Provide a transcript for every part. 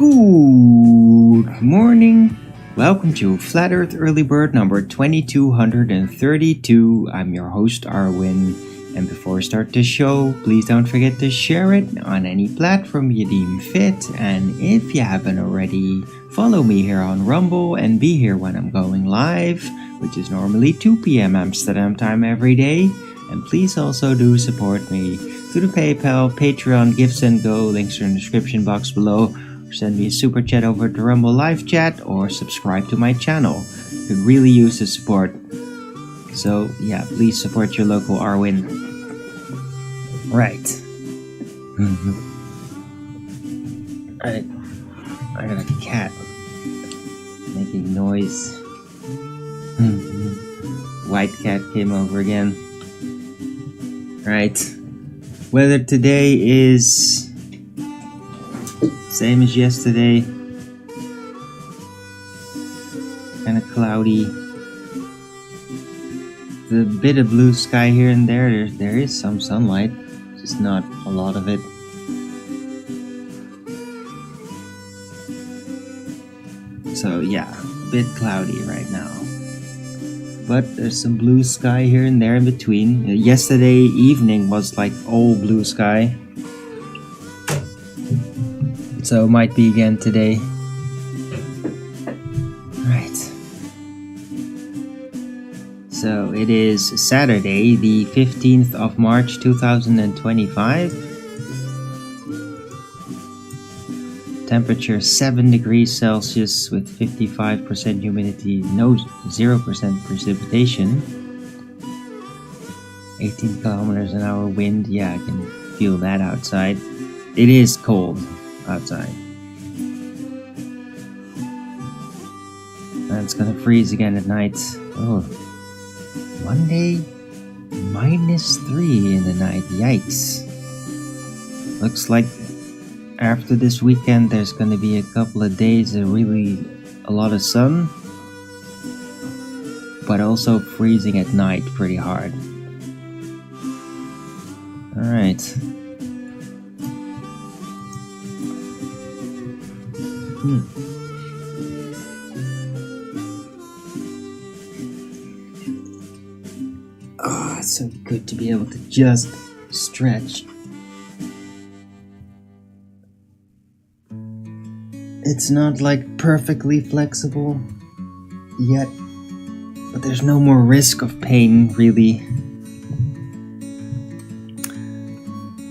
Good morning. Welcome to Flat Earth Early Bird number 2232. I'm your host Arwin, and before we start the show, please don't forget to share it on any platform you deem fit, and if you haven't already, follow me here on Rumble and be here when I'm going live, which is normally 2 p.m. Amsterdam time every day. And please also do support me through the PayPal, Patreon, Gifts and Go, links are in the description box below, or send me a super chat over to Rumble live chat, or subscribe to my channel. Could really use the support. So yeah, please support your local Arwin. Right. I got a cat making noise. White cat came over again. Right. Weather today is same as yesterday. Kind of cloudy. The bit of blue sky here and there. There is some sunlight, just not a lot of it. So yeah, a bit cloudy right now. But there's some blue sky here and there in between. Yesterday evening was like all blue sky. So it might be again today. Right. So it is Saturday, the 15th of March 2025. Temperature 7 degrees Celsius with 55% humidity, no 0% precipitation. 18 kilometers an hour wind, yeah, I can feel that outside. It is cold outside. And it's gonna freeze again at night. Oh, Monday, -3 in the night, yikes. Looks like after this weekend there's gonna be a couple of days of really a lot of sun, but also freezing at night pretty hard. Alright. Oh, it's so good to be able to just stretch. It's not like perfectly flexible yet, but there's no more risk of pain really.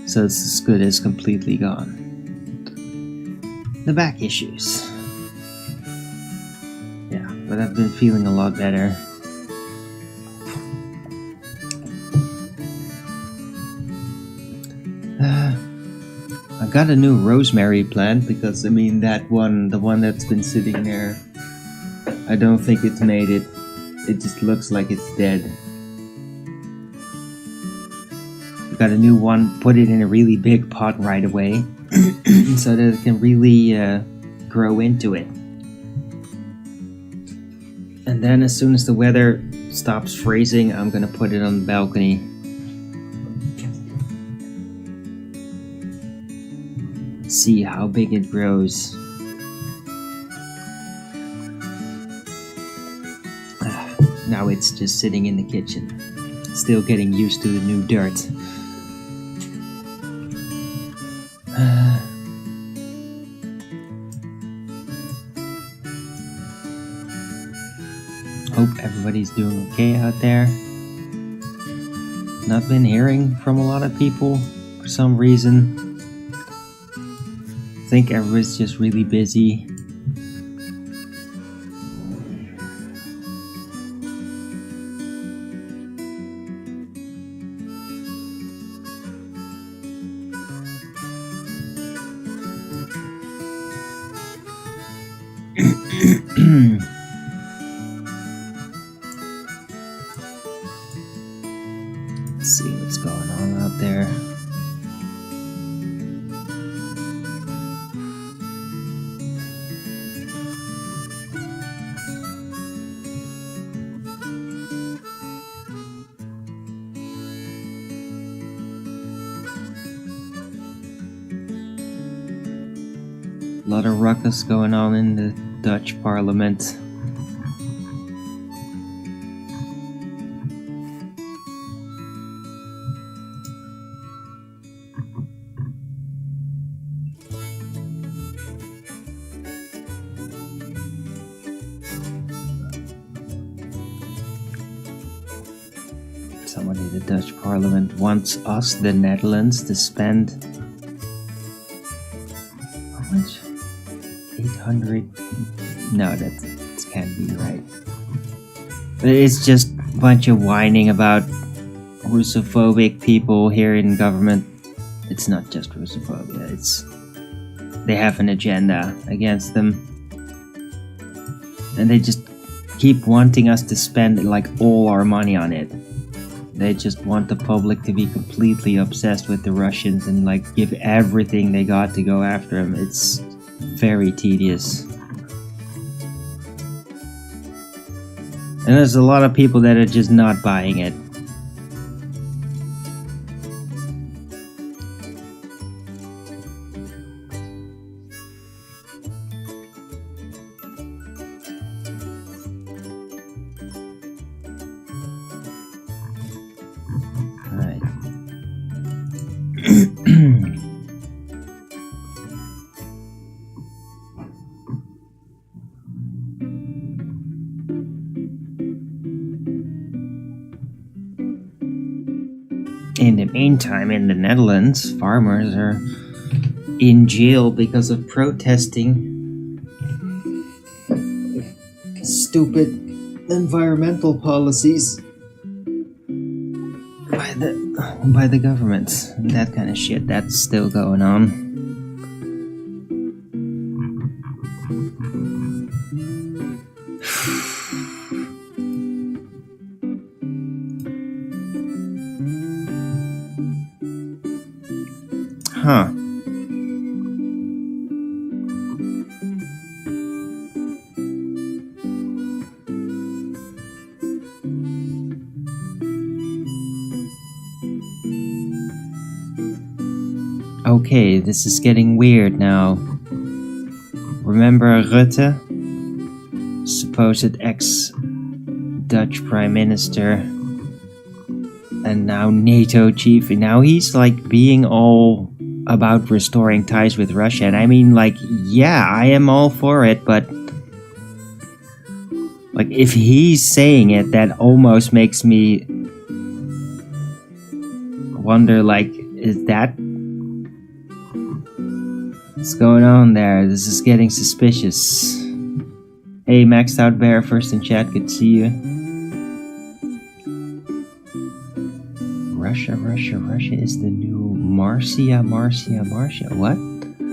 So it's as good as completely gone. The back issues. Yeah, but I've been feeling a lot better. I got a new rosemary plant because, I mean, the one that's been sitting there, I don't think it's made it. It just looks like it's dead. I got a new one, put it in a really big pot right away so that it can really grow into it. And then as soon as the weather stops freezing, I'm gonna put it on the balcony. See how big it grows. Now it's just sitting in the kitchen, still getting used to the new dirt. Hope everybody's doing okay out there. Not been hearing from a lot of people for some reason. I think everybody's just really busy. Let's see what's going on out there. lot of ruckus going on in the Dutch parliament. Somebody in the Dutch parliament wants us, the Netherlands, to spend how much? 800? No, that can't be right. It's just a bunch of whining about Russophobic people here in government. It's not just Russophobia, they have an agenda against them. And they just keep wanting us to spend like all our money on it. They just want the public to be completely obsessed with the Russians and like give everything they got to go after them. It's very tedious. And there's a lot of people that are just not buying it. Alright. In the meantime, in the Netherlands, farmers are in jail because of protesting stupid environmental policies by the government. And that kind of shit, that's still going on. Huh. Okay, this is getting weird now. Remember Rutte? Supposed ex-Dutch Prime Minister. And now NATO chief. And now he's like being all about restoring ties with Russia. And I mean, like, yeah, I am all for it, but like, if he's saying it, that almost makes me wonder, like, is that what's going on there? This is getting suspicious. Hey, Maxed Out Bear, first in chat, good to see you. Russia is the new Marcia. What?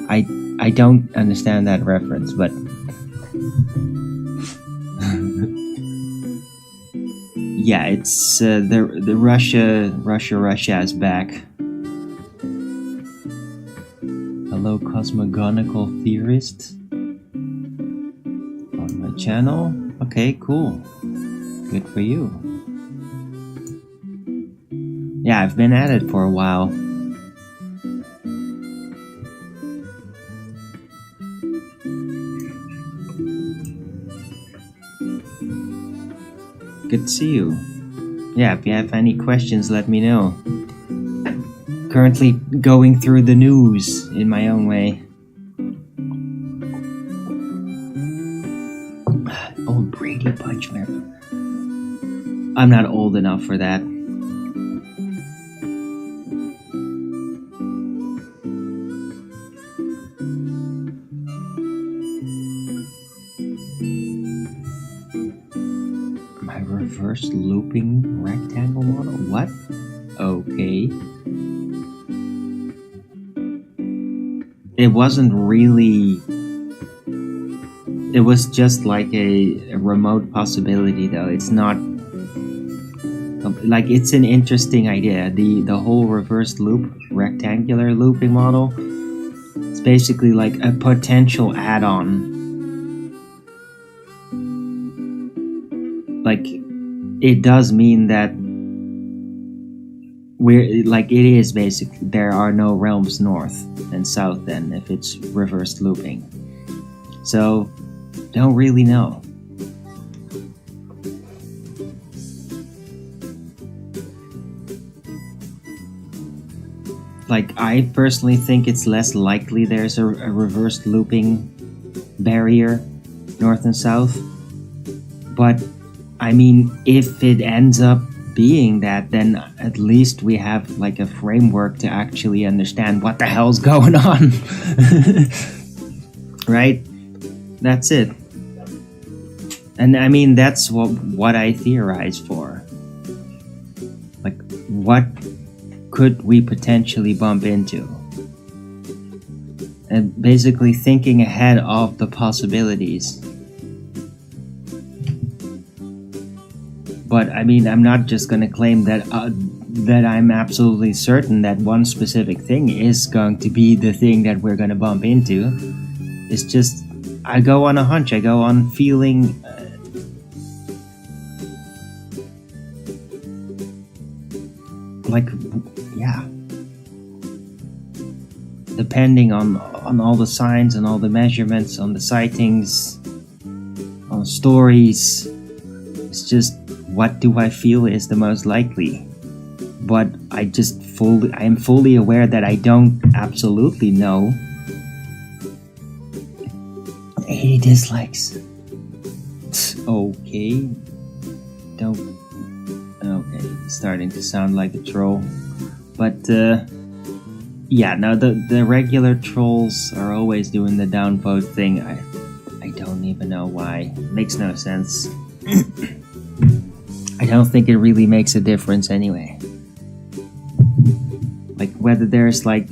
I don't understand that reference, but yeah, it's the Russia is back. Hello, cosmogonical theorist on my channel. Okay, cool. Good for you. Yeah, I've been at it for a while. Good to see you. Yeah, if you have any questions, let me know. Currently going through the news in my own way. Old Brady Bunch marathon. I'm not old enough for that. My reverse looping rectangle model? What? Okay. It wasn't really... It was just like a remote possibility, though. It's not... Like, it's an interesting idea. The whole reverse loop, rectangular looping model, it's basically like a potential add-on. Like, it does mean that we're like, it is basic. There are no realms north and south then if it's reverse looping. So, don't really know. Like, I personally think it's less likely there's a reversed looping barrier north and south. But, I mean, if it ends up being that, then at least we have like a framework to actually understand what the hell's going on. Right? That's it. And I mean, that's what I theorize for. Like, what could we potentially bump into? And basically thinking ahead of the possibilities. But I mean, I'm not just gonna claim that that I'm absolutely certain that one specific thing is going to be the thing that we're gonna bump into. It's just, I go on a hunch, I go on feeling. Yeah. Depending on all the signs and all the measurements, on the sightings, on stories, it's just, what do I feel is the most likely? But I am fully aware that I don't absolutely know. 80 dislikes. Okay. Okay, it's starting to sound like a troll. But, yeah, no, the regular trolls are always doing the downvote thing. I don't even know why. It makes no sense. I don't think it really makes a difference anyway. Like, whether there's like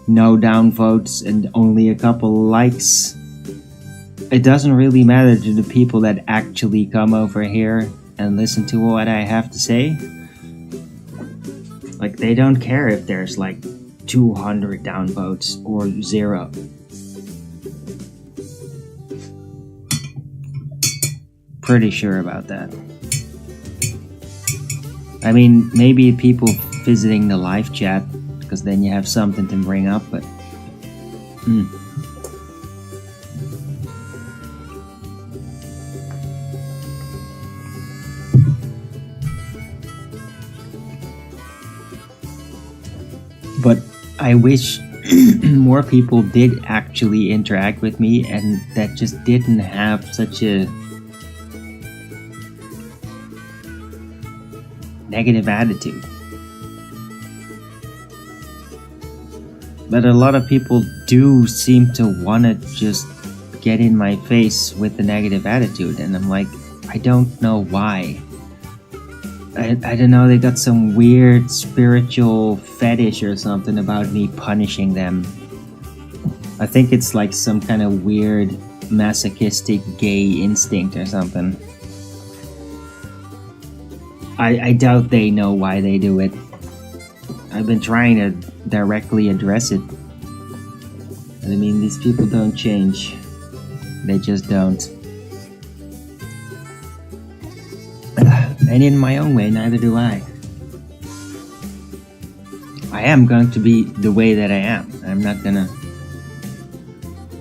no downvotes and only a couple likes, it doesn't really matter to the people that actually come over here and listen to what I have to say. Like, they don't care if there's like 200 downvotes or 0. Pretty sure about that. I mean, maybe people visiting the live chat, because then you have something to bring up, but... But I wish more people did actually interact with me and that just didn't have such a negative attitude. But a lot of people do seem to want to just get in my face with the negative attitude, and I'm like, I don't know why. I don't know, they got some weird spiritual fetish or something about me punishing them. I think it's like some kind of weird masochistic gay instinct or something. I doubt they know why they do it. I've been trying to directly address it. And I mean, these people don't change. They just don't. And in my own way, neither do I. I am going to be the way that I am. I'm not gonna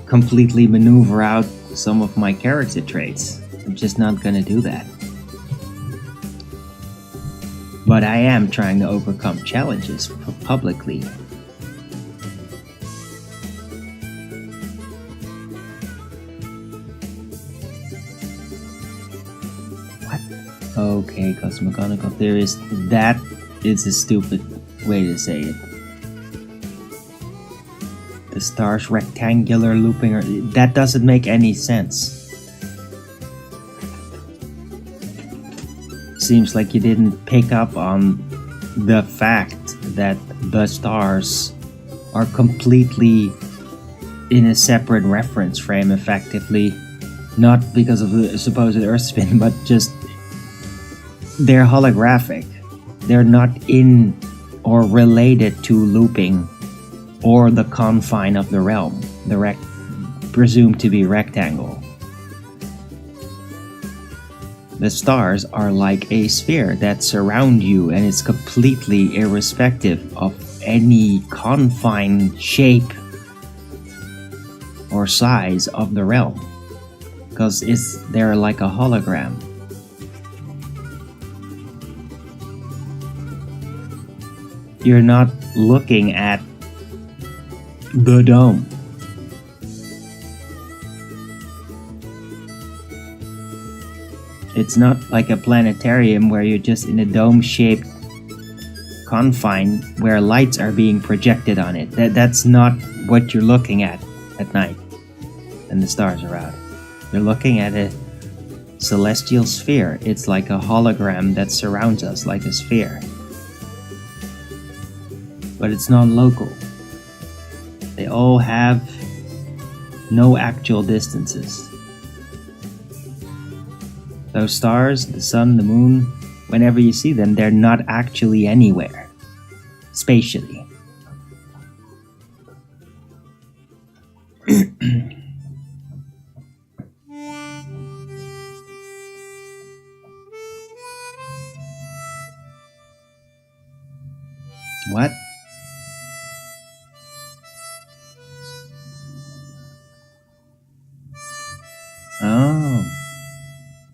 completely maneuver out some of my character traits. I'm just not gonna do that. But I am trying to overcome challenges publicly. What? Okay, cosmogonical theorist. That is a stupid way to say it. The stars rectangular looping, that doesn't make any sense. Seems like you didn't pick up on the fact that the stars are completely in a separate reference frame, effectively. Not because of the supposed Earth spin, but just they're holographic. They're not in or related to looping or the confine of the realm, the presumed to be rectangle. The stars are like a sphere that surround you, and it's completely irrespective of any confine, shape, or size of the realm. because they're like a hologram. You're not looking at the dome. It's not like a planetarium where you're just in a dome-shaped confine where lights are being projected on it. That's not what you're looking at night and the stars are out. You're looking at a celestial sphere. It's like a hologram that surrounds us like a sphere. But it's non-local. They all have no actual distances. Those stars, the sun, the moon, whenever you see them, they're not actually anywhere, spatially. What? Oh,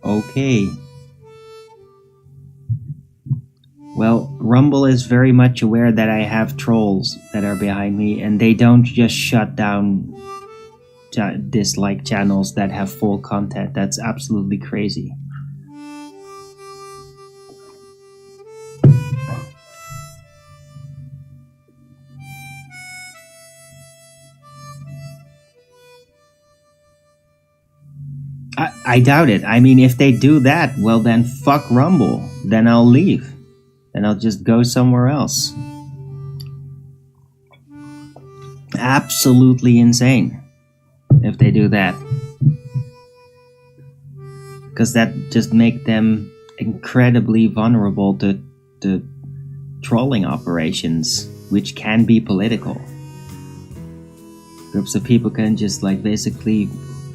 okay. Well, Rumble is very much aware that I have trolls that are behind me, and they don't just shut down dislike channels that have full content. That's absolutely crazy. I doubt it. I mean, if they do that, well then fuck Rumble. Then I'll leave. Then I'll just go somewhere else. Absolutely insane if they do that. Because that just make them incredibly vulnerable to trolling operations, which can be political. Groups of people can just like basically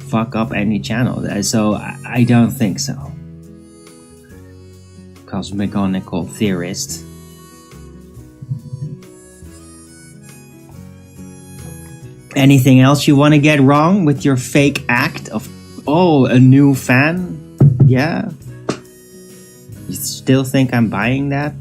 fuck up any channel. So I don't think so. Cosmogonical theorist. Anything else you want to get wrong with your fake act of, oh, a new fan? Yeah? You still think I'm buying that?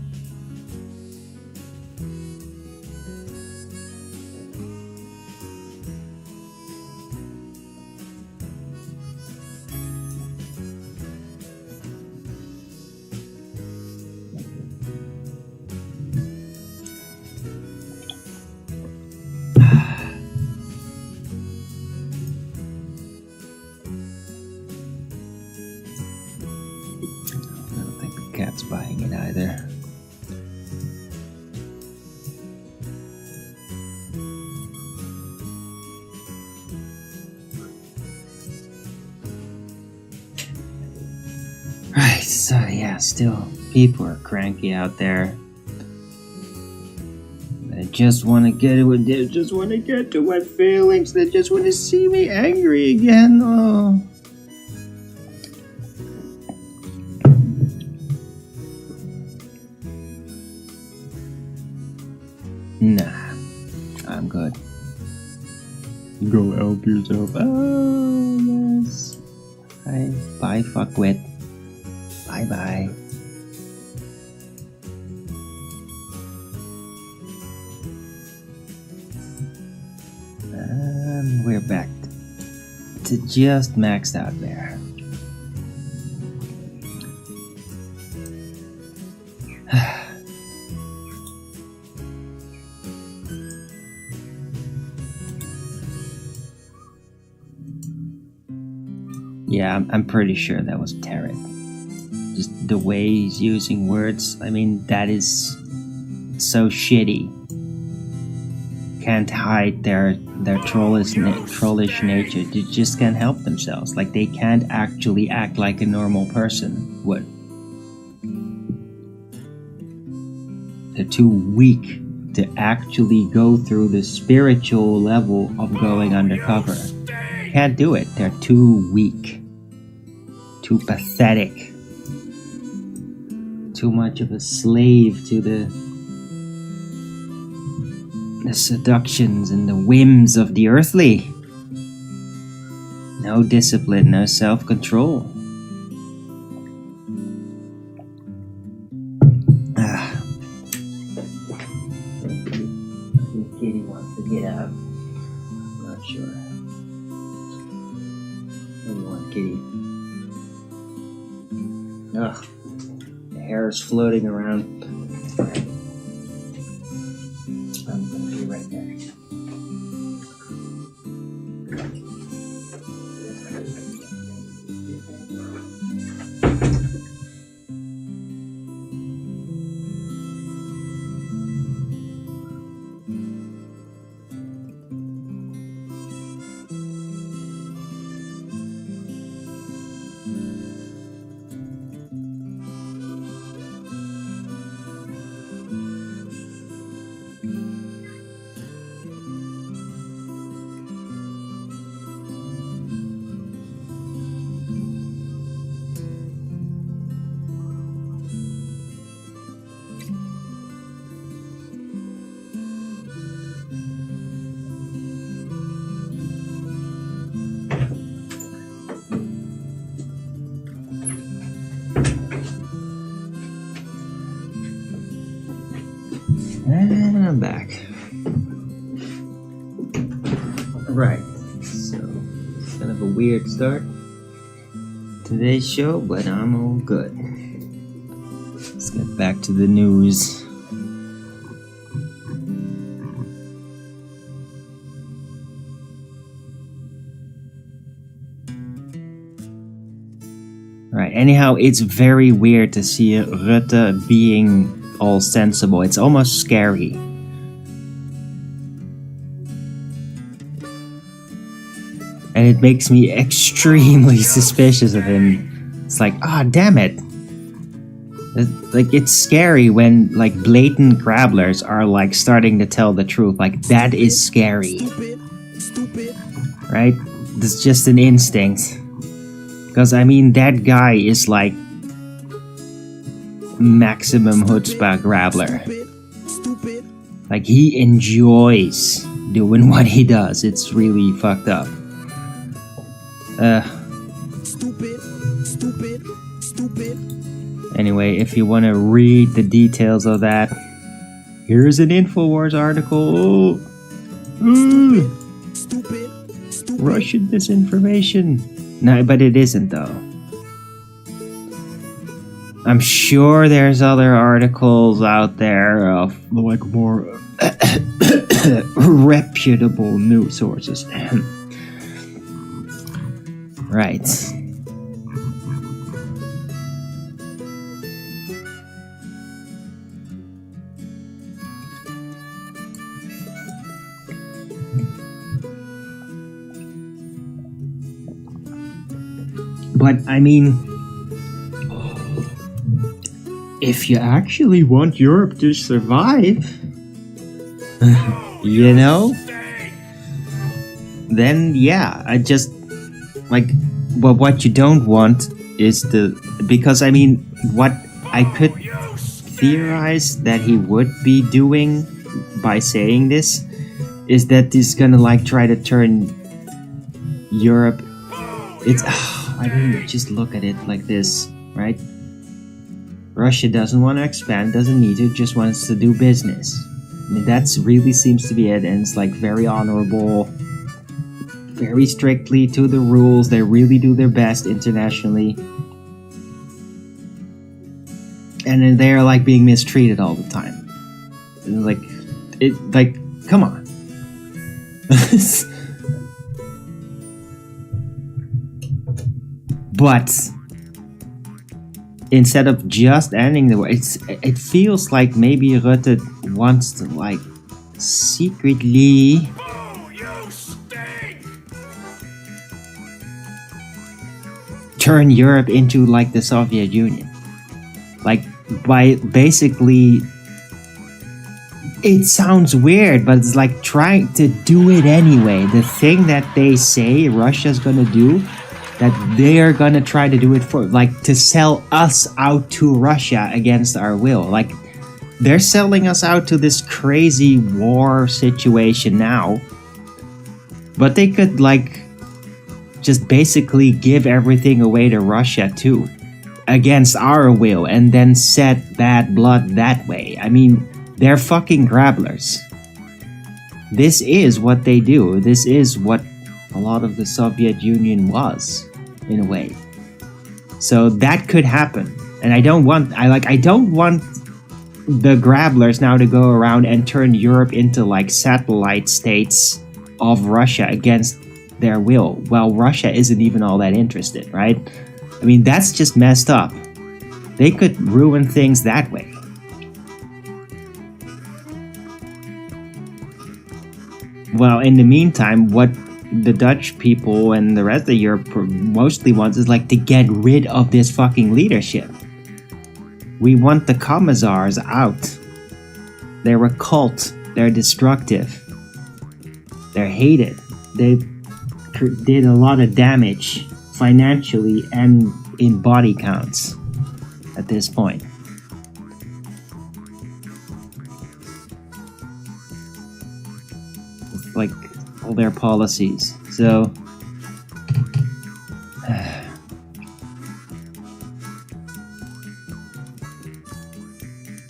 Cat's buying it either. Right, so yeah, still people are cranky out there. They just want to get it. They just want to get to my feelings. They just want to see me angry again. Oh. Nah, I'm good. Go help yourself. Oh, yes. Bye, fuckwit. Bye-bye. And we're back to just maxed out there. Yeah, I'm pretty sure that was Tarot. Just the way he's using words, I mean, that is so shitty. Can't hide their trollish nature. They just can't help themselves. Like, they can't actually act like a normal person would. They're too weak to actually go through the spiritual level of going undercover. Can't do it. They're too weak. Too pathetic. Too much of a slave to the seductions and the whims of the earthly. No discipline, no self-control. I think Kitty wants to get up. I'm not sure. What do you want, Kitty? Ugh. The hair is floating around. I'm gonna be right there. And I'm back. Right, so it's kind of a weird start to today's show, but I'm all good. Let's get back to the news. Right, anyhow, it's very weird to see Rutte being all sensible. It's almost scary. And it makes me extremely suspicious of him. It's like, ah, damn it. Like, it's scary when, like, blatant grabblers are, like, starting to tell the truth. Like, that is scary. Right? It's just an instinct. Because, I mean, that guy is, like, maximum chutzpah grabbler. Like, he enjoys doing what he does. It's really fucked up. Anyway, if you want to read the details of that, here's an InfoWars article. Russian disinformation. No, but it isn't though. I'm sure there's other articles out there of like more reputable news sources. Right. But I mean, if you actually want Europe to survive, you know, then yeah, I just like, but what you don't want is because I mean, what I could theorize that he would be doing by saying this is that he's gonna like try to turn Europe. It's I mean, just look at it like this, right? Russia doesn't want to expand, doesn't need to, just wants to do business. I mean, that's really seems to be it, and it's like very honorable, very strictly to the rules. They really do their best internationally. And then they're like being mistreated all the time. And like, come on. But instead of just ending the war, it feels like maybe Rutte wants to like secretly turn Europe into like the Soviet Union. Like by basically, it sounds weird, but it's like trying to do it anyway. The thing that they say Russia's gonna do, that they're gonna try to do it for, like to sell us out to Russia against our will. Like they're selling us out to this crazy war situation now, but they could like just basically give everything away to Russia too, against our will, and then set bad blood that way. I mean, they're fucking grabblers. This is what they do. This is what a lot of the Soviet Union was, in a way. So that could happen. And I don't want the grabblers now to go around and turn Europe into like satellite states of Russia against their will. Well, Russia isn't even all that interested, right? I mean, that's just messed up. They could ruin things that way. Well, in the meantime, what the Dutch people and the rest of Europe mostly wants is like to get rid of this fucking leadership. We want the commissars out. They're a cult. They're destructive. They're hated. They did a lot of damage financially and in body counts at this point. It's like all their policies. So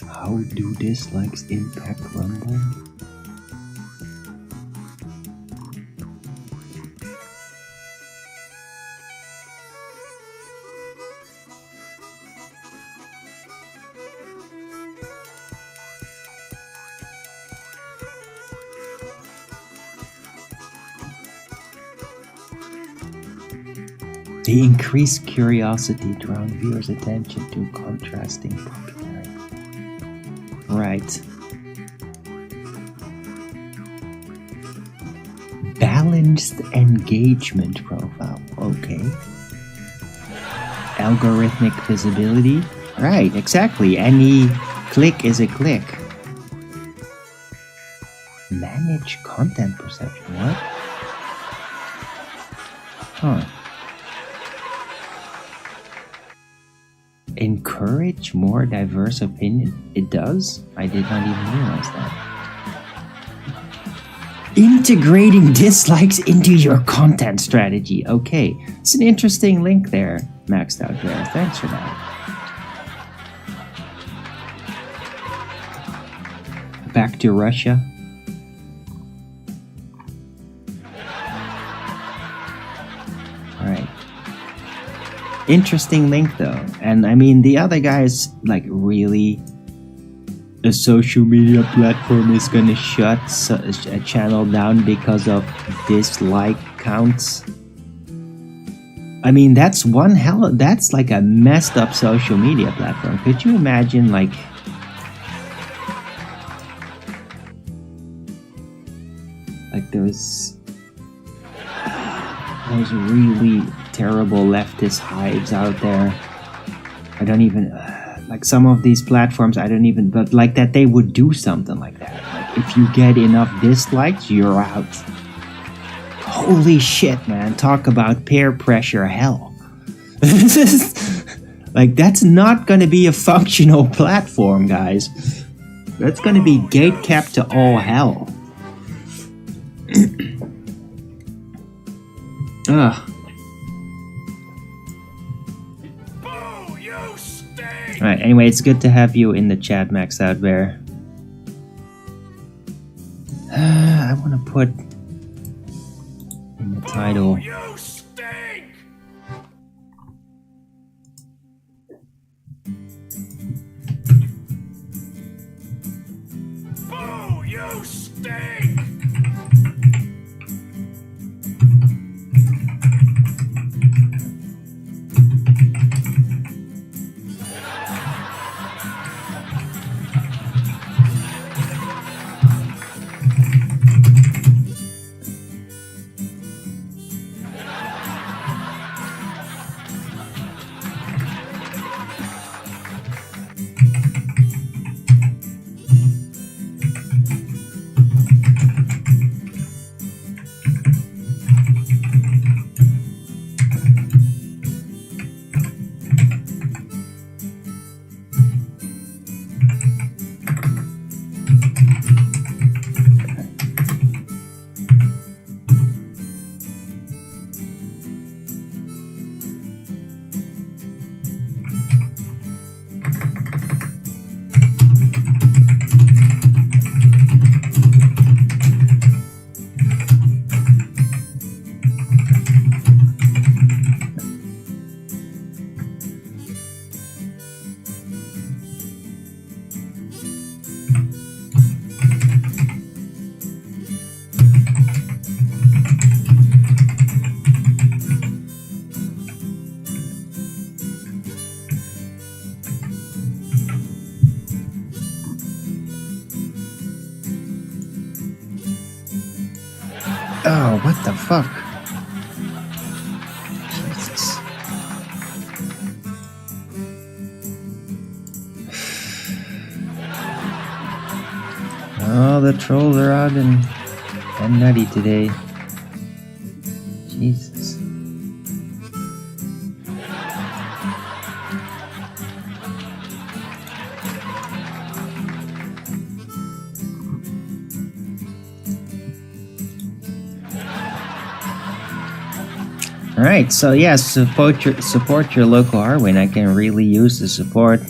how do dislikes impact Rumble? They increase curiosity, drawing viewers' attention to contrasting popularity. Right. Balanced engagement profile. Okay. Algorithmic visibility. Right, exactly. Any click is a click. Manage content perception. What? Huh. Encourage more diverse opinion. It does? I did not even realize that. Integrating dislikes into your content strategy. Okay, it's an interesting link there, maxed out there. Thanks for that. Back to Russia. Alright. Interesting link though. And I mean, the other guys, like, really, a social media platform is gonna shut a channel down because of dislike counts? I mean, that's that's like a messed up social media platform. Could you imagine, like, those really terrible leftist hives out there. I don't even like some of these platforms. I don't even, but like that they would do something like that. Like, if you get enough dislikes, you're out. Holy shit, man! Talk about peer pressure hell. Like, that's not gonna be a functional platform, guys. That's gonna be gate kept to all hell. Ugh. Alright, anyway, it's good to have you in the chat, Max out there. I want to put in the title. Oh, what the fuck? Jesus. Oh, the trolls are out and nutty today. Jesus. Alright, so yeah, support your local arwijin. I can really use the support.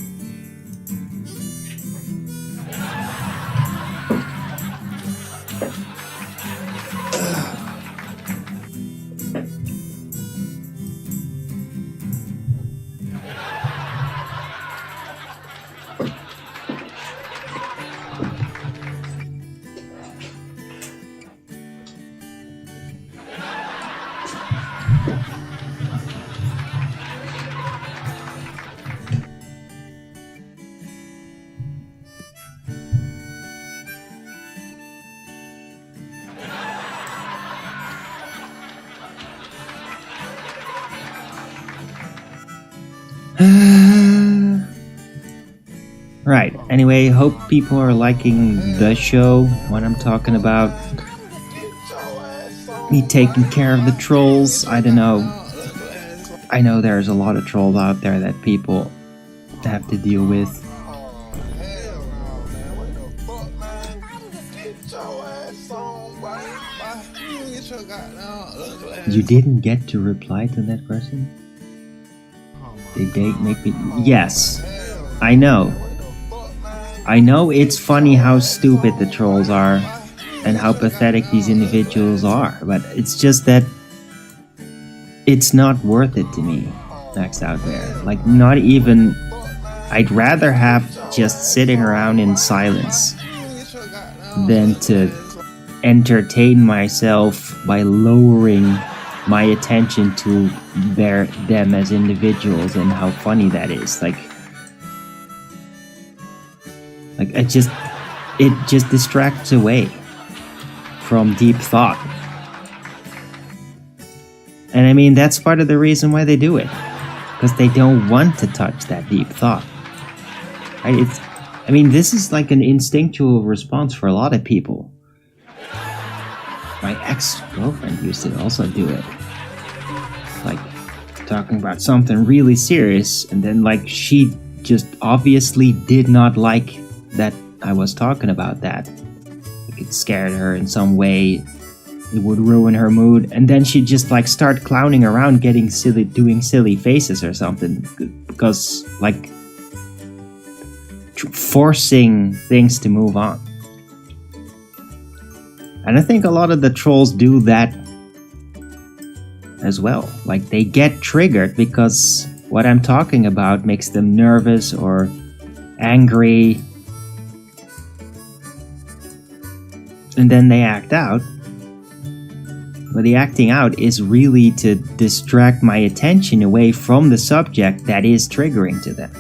Right, anyway, hope people are liking the show, what I'm talking about. Me taking care of the trolls, I don't know. I know there's a lot of trolls out there that people have to deal with. You didn't get to reply to that person? Did they make me... Yes, I know. I know it's funny how stupid the trolls are and how pathetic these individuals are, but it's just that it's not worth it to me, Max out there. Like, not even... I'd rather have just sitting around in silence than to entertain myself by lowering my attention to them as individuals and how funny that is. Like it just distracts away from deep thought. And I mean, that's part of the reason why they do it, because they don't want to touch that deep thought. Right? I mean, this is like an instinctual response for a lot of people. My ex-girlfriend used to also do it. Like, talking about something really serious, and then like she just obviously did not like that I was talking about that. Like, it scared her in some way. It would ruin her mood, and then she'd just like start clowning around, getting silly, doing silly faces or something, because like forcing things to move on. And I think a lot of the trolls do that as well. Like, they get triggered because what I'm talking about makes them nervous or angry, and then they act out. But the acting out is really to distract my attention away from the subject that is triggering to them.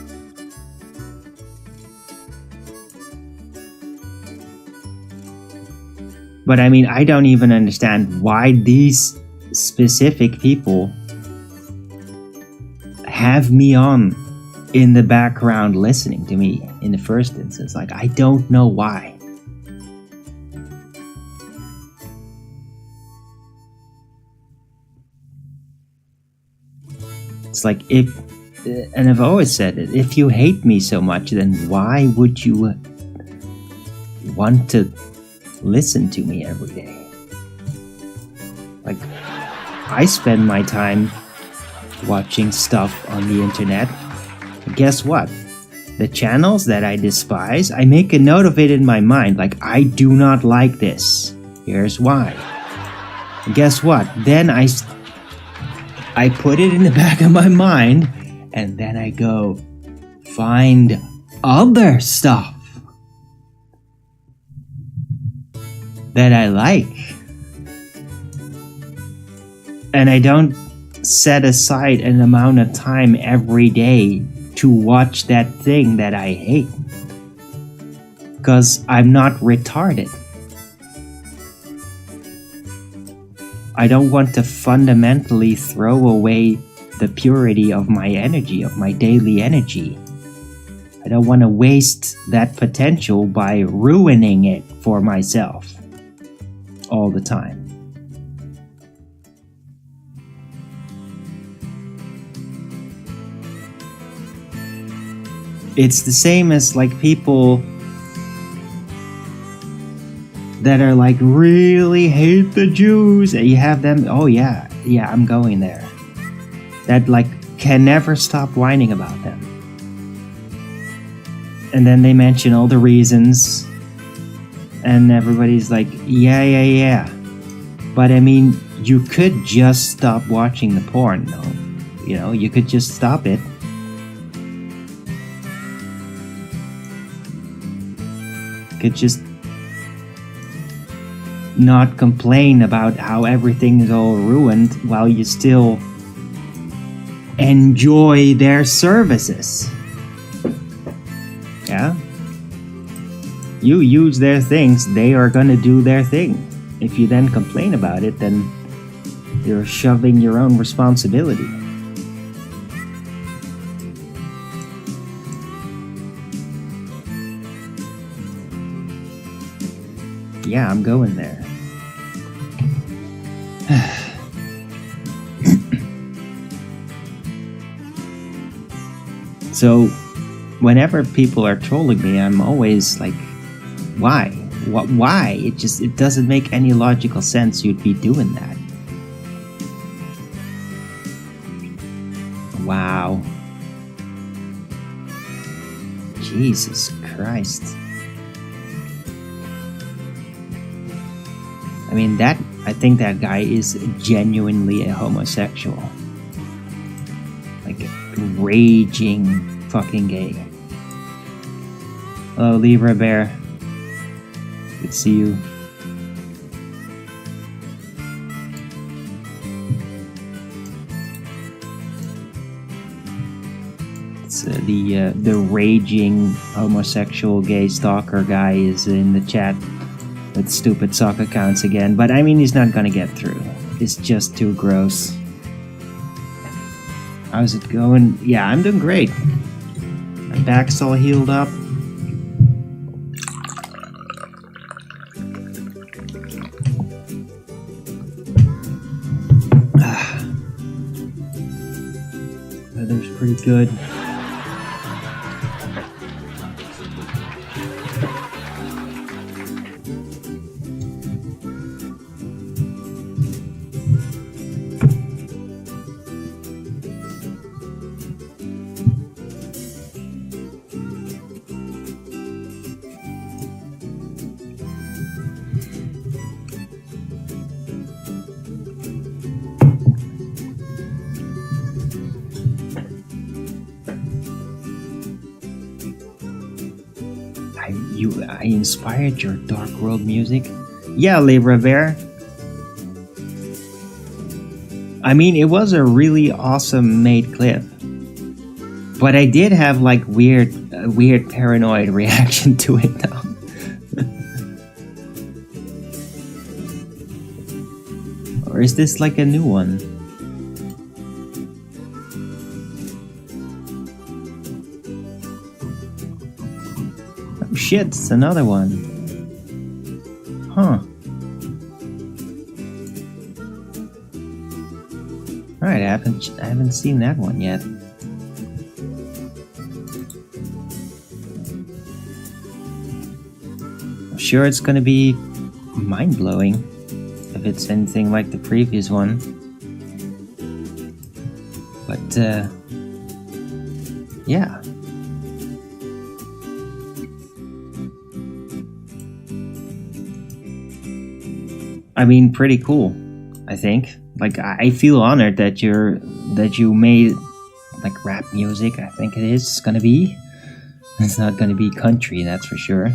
But I mean, I don't even understand why these specific people have me on in the background listening to me in the first instance. Like, I don't know why. It's like, and I've always said it, if you hate me so much, then why would you want to listen to me every day? Like, I spend my time watching stuff on the internet. And guess what? The channels that I despise, I make a note of it in my mind. Like, I do not like this. Here's why. And guess what? Then I put it in the back of my mind, and then I go find other stuff that I like. And I don't set aside an amount of time every day to watch that thing that I hate, because I'm not retarded. I don't want to fundamentally throw away the purity of my energy, of my daily energy. I don't want to waste that potential by ruining it for myself all the time. It's the same as like people that are like really hate the Jews. You have them, oh yeah, I'm going there. That like can never stop whining about them. And then they mention all the reasons, and everybody's like, yeah. But I mean, you could just stop watching the porn, no? You know, you could just stop it. Could just not complain about how everything is all ruined while you still enjoy their services. Yeah? You use their things, they are gonna do their thing. If you then complain about it, then you're shoving your own responsibility. Yeah, I'm going there. So, whenever people are trolling me, I'm always like, why? Why? It doesn't make any logical sense you'd be doing that. Wow. Jesus Christ. I mean, I think that guy is genuinely a homosexual. Like, raging fucking gay. Hello, Libra Bear. Good to see you. It's the raging homosexual gay stalker guy is in the chat with stupid sock accounts again, but I mean, he's not gonna get through. It's just too gross. How's it going? Yeah, I'm doing great. My back's all healed up. Weather's pretty good. I inspired your dark world music? Yeah, Libra Bear. I mean, it was a really awesome made clip. But I did have like weird paranoid reaction to it though. Or is this like a new one? Shit, it's another one. Huh. Alright, I haven't seen that one yet. I'm sure it's gonna be mind-blowing if it's anything like the previous one. But yeah. I mean, pretty cool, I think. Like, I feel honored that you made like rap music. I think it is gonna be. It's not gonna be country, that's for sure.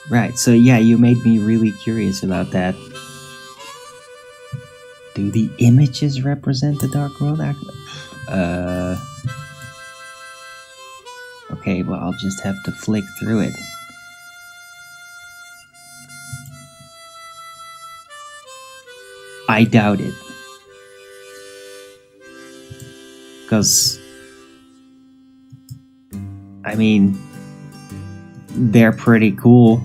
Right, so yeah, you made me really curious about that. Do the images represent the dark world? Okay, well, I'll just have to flick through it. I doubt it. Because, I mean, they're pretty cool.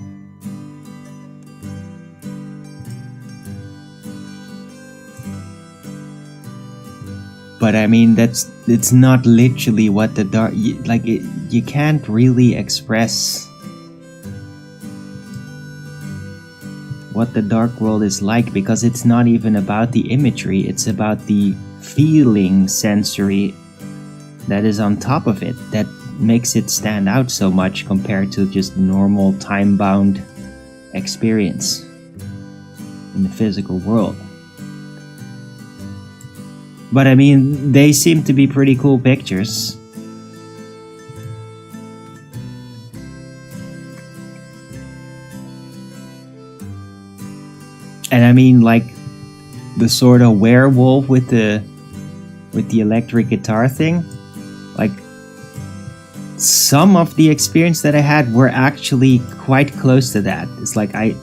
But I mean, it's not literally what the dark, like, you can't really express what the dark world is like, because it's not even about the imagery, it's about the feeling sensory that is on top of it that makes it stand out so much compared to just normal time-bound experience in the physical world. But I mean, they seem to be pretty cool pictures. And I mean, like, the sort of werewolf with the electric guitar thing, like, some of the experience that I had were actually quite close to that. It's like I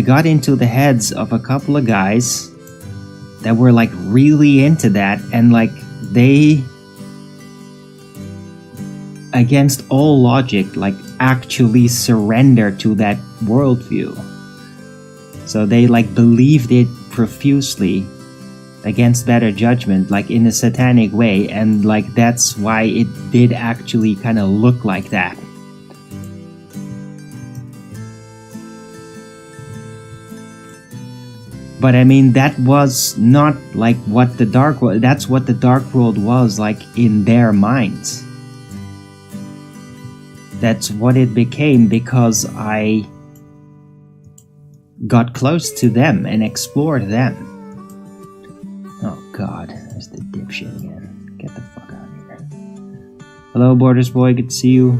got into the heads of a couple of guys that were like really into that, and like they, against all logic, like actually surrender to that worldview. So they like believed it profusely against better judgment, like in a satanic way, and like that's why it did actually kind of look like that. But I mean, that was not like what the dark world, that's what the dark world was like in their minds. That's what it became because I got close to them and explored them. Oh god, there's the dipshit again. Get the fuck out of here. Hello, Borders Boy, good to see you.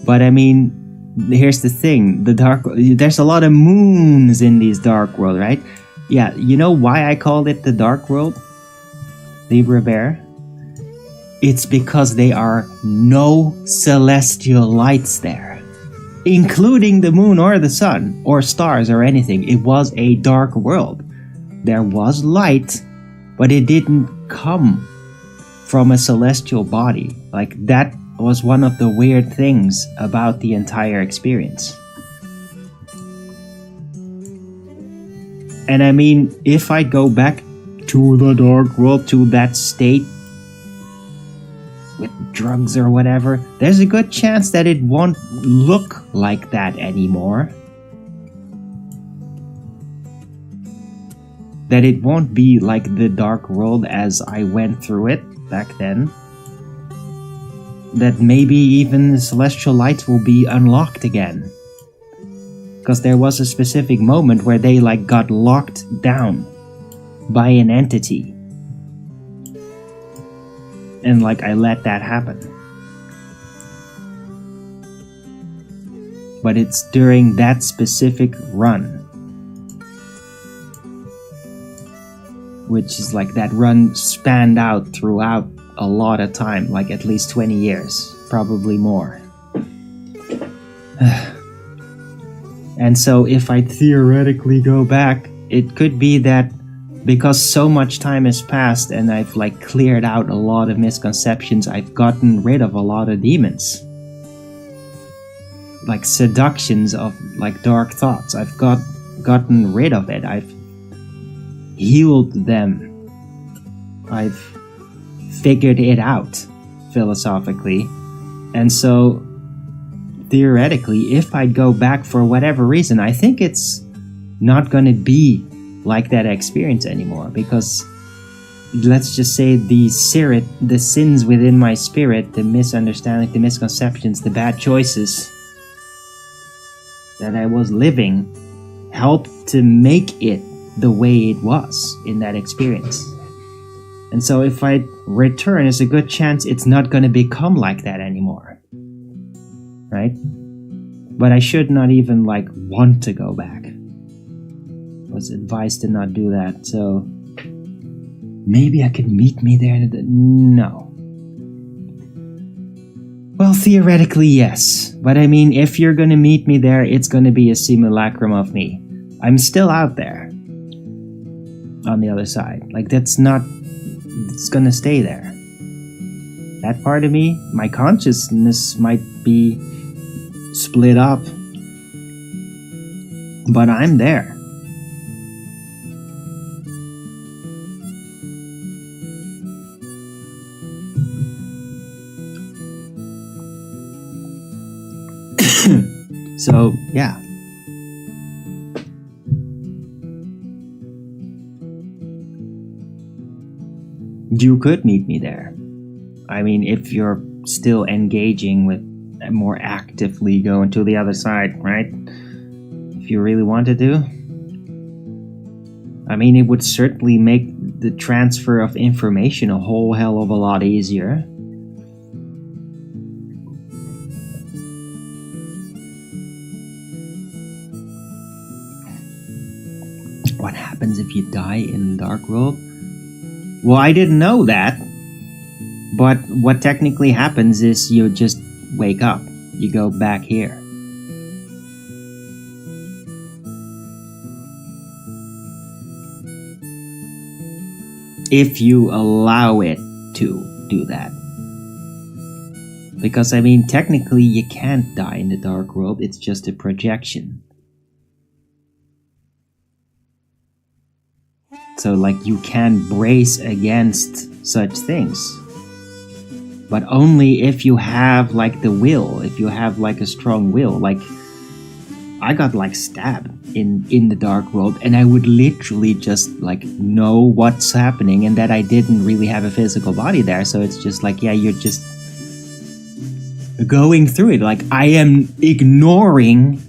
But I mean, here's the thing, there's a lot of moons in these dark world, right? Yeah, you know why I called it the dark world? Libra Bear? It's because there are no celestial lights there, including the moon or the sun or stars or anything. It was a dark world. There was light, but it didn't come from a celestial body. Like, that was one of the weird things about the entire experience. And I mean, if I go back to the dark world, to that state with drugs or whatever, there's a good chance that it won't look like that anymore. That it won't be like the dark world as I went through it back then. That maybe even the celestial lights will be unlocked again. Because there was a specific moment where they like got locked down by an entity. And like I let that happen. But it's during that specific run. Which is like that run spanned out throughout a lot of time, like at least 20 years, probably more. And so if I theoretically go back, it could be that because so much time has passed and I've like cleared out a lot of misconceptions, I've gotten rid of a lot of demons. Like seductions of like dark thoughts. I've gotten rid of it. I've healed them. I've figured it out philosophically. And so theoretically, if I'd go back for whatever reason, I think it's not going to be like that experience anymore, because let's just say the sins within my spirit, the misunderstanding, the misconceptions, the bad choices that I was living helped to make it the way it was in that experience. And so if I return, there's a good chance it's not going to become like that anymore. Right? But I should not even like want to go back. I was advised to not do that, so maybe I could meet me there. No. Well, theoretically, yes. But I mean, if you're gonna meet me there, it's gonna be a simulacrum of me. I'm still out there. On the other side. Like, that's not... It's gonna stay there. That part of me, my consciousness might be split up. But I'm there. So, yeah. You could meet me there. I mean, if you're still engaging with more actively going to the other side, right? If you really wanted to. I mean, it would certainly make the transfer of information a whole hell of a lot easier. What happens if you die in the dark world? Well, I didn't know that. But what technically happens is you just wake up. You go back here. If you allow it to do that. Because, I mean, technically you can't die in the dark world. It's just a projection. So, like, you can brace against such things. But only if you have, like, the will. If you have, like, a strong will. Like, I got, like, stabbed in the dark world. And I would literally just, like, know what's happening. And that I didn't really have a physical body there. So it's just like, yeah, you're just going through it. Like, I am ignoring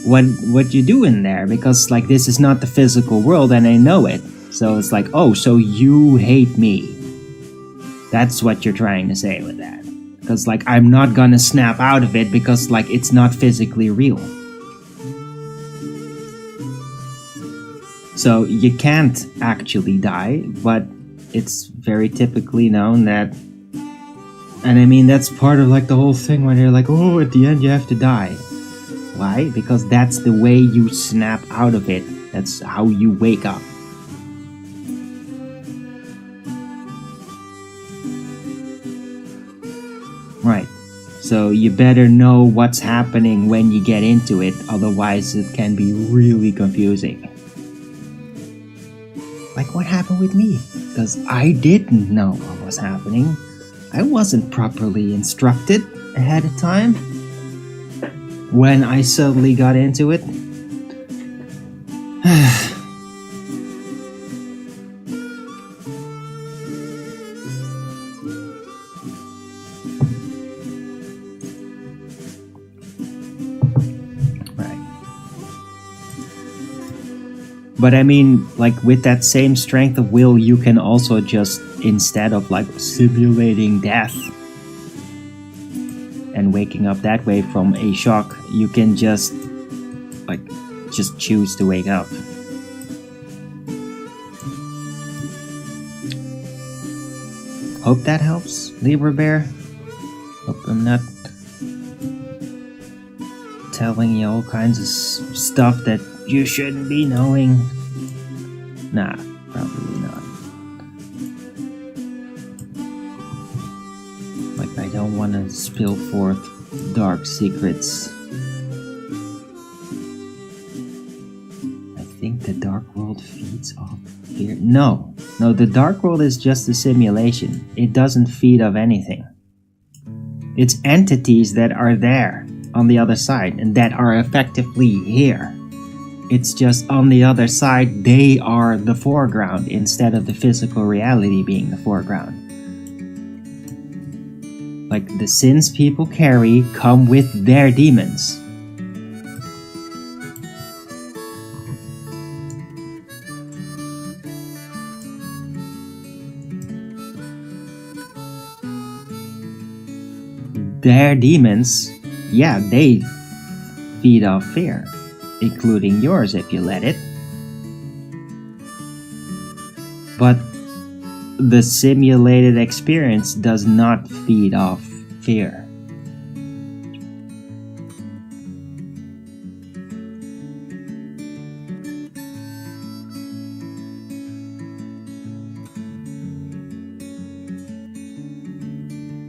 what you do in there, because like this is not the physical world and I know it. So it's like, oh, so you hate me. That's what you're trying to say with that. Because like I'm not gonna snap out of it because like it's not physically real. So you can't actually die, but it's very typically known that, and I mean that's part of like the whole thing when they're like, oh, at the end you have to die. Why? Because that's the way you snap out of it. That's how you wake up. Right. So you better know what's happening when you get into it, otherwise it can be really confusing. Like what happened with me? Because I didn't know what was happening. I wasn't properly instructed ahead of time. When I suddenly got into it. Right. But I mean, like with that same strength of will, you can also just, instead of like simulating death, and waking up that way from a shock, you can just choose to wake up. Hope that helps, Libra Bear. Hope I'm not telling you all kinds of stuff that you shouldn't be knowing. Nah, probably not. I don't want to spill forth dark secrets. I think the dark world feeds off fear. No, the dark world is just a simulation. It doesn't feed off anything. It's entities that are there on the other side and that are effectively here. It's just on the other side, they are the foreground instead of the physical reality being the foreground. Like the sins people carry come with their demons. their demons, yeah, they feed off fear, including yours if you let it. But the simulated experience does not feed off fear.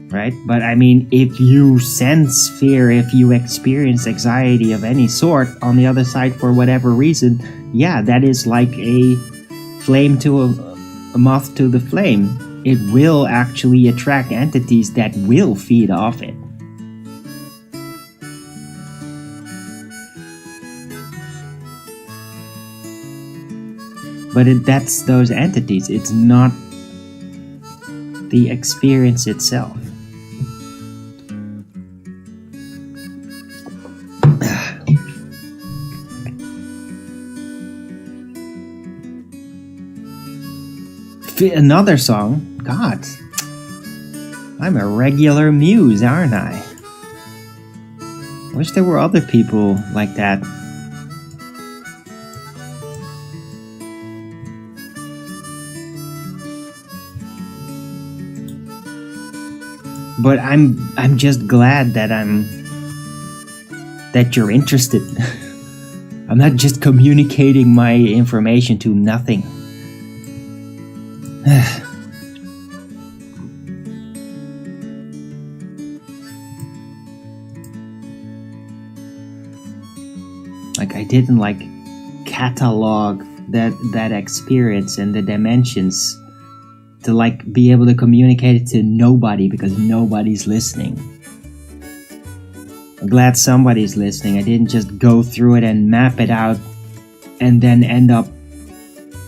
Right? But I mean, if you sense fear, if you experience anxiety of any sort on the other side for whatever reason, yeah, that is like a flame to a moth to the flame. It will actually attract entities that will feed off it. But that's those entities, it's not the experience itself. Another song? God, I'm a regular muse, aren't I? Wish there were other people like that. But I'm just glad that you're interested. I'm not just communicating my information to nothing. Like, I didn't like catalog that experience and the dimensions to like be able to communicate it to nobody because nobody's listening. I'm glad somebody's listening. I didn't just go through it and map it out and then end up,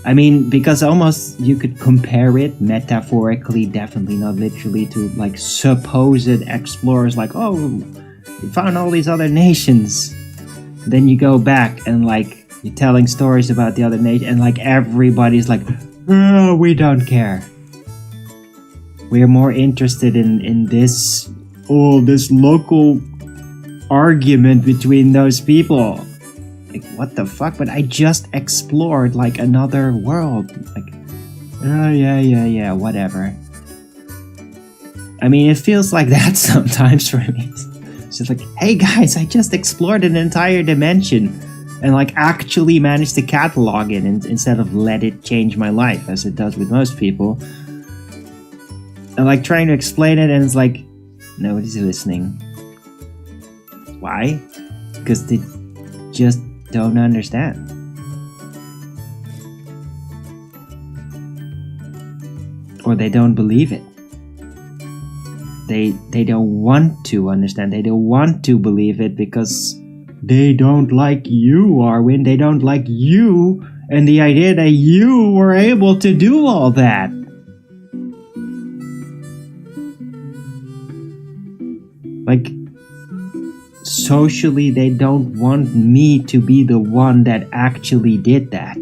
I mean, because almost you could compare it metaphorically, definitely not literally, to like supposed explorers like, oh, you found all these other nations. Then you go back and like you're telling stories about the other nation and like everybody's like, oh, we don't care. We're more interested in this local argument between those people. Like, what the fuck? But I just explored like another world. Like, oh yeah, whatever. I mean, it feels like that sometimes for me. It's just like, hey guys, I just explored an entire dimension and like actually managed to catalog it instead of let it change my life as it does with most people. And like trying to explain it and it's like, nobody's listening. Why? Because they just don't understand. Or they don't believe it. They don't want to understand. They don't want to believe it because they don't like you, Arwin. They don't like you and the idea that you were able to do all that. Like, socially, they don't want me to be the one that actually did that.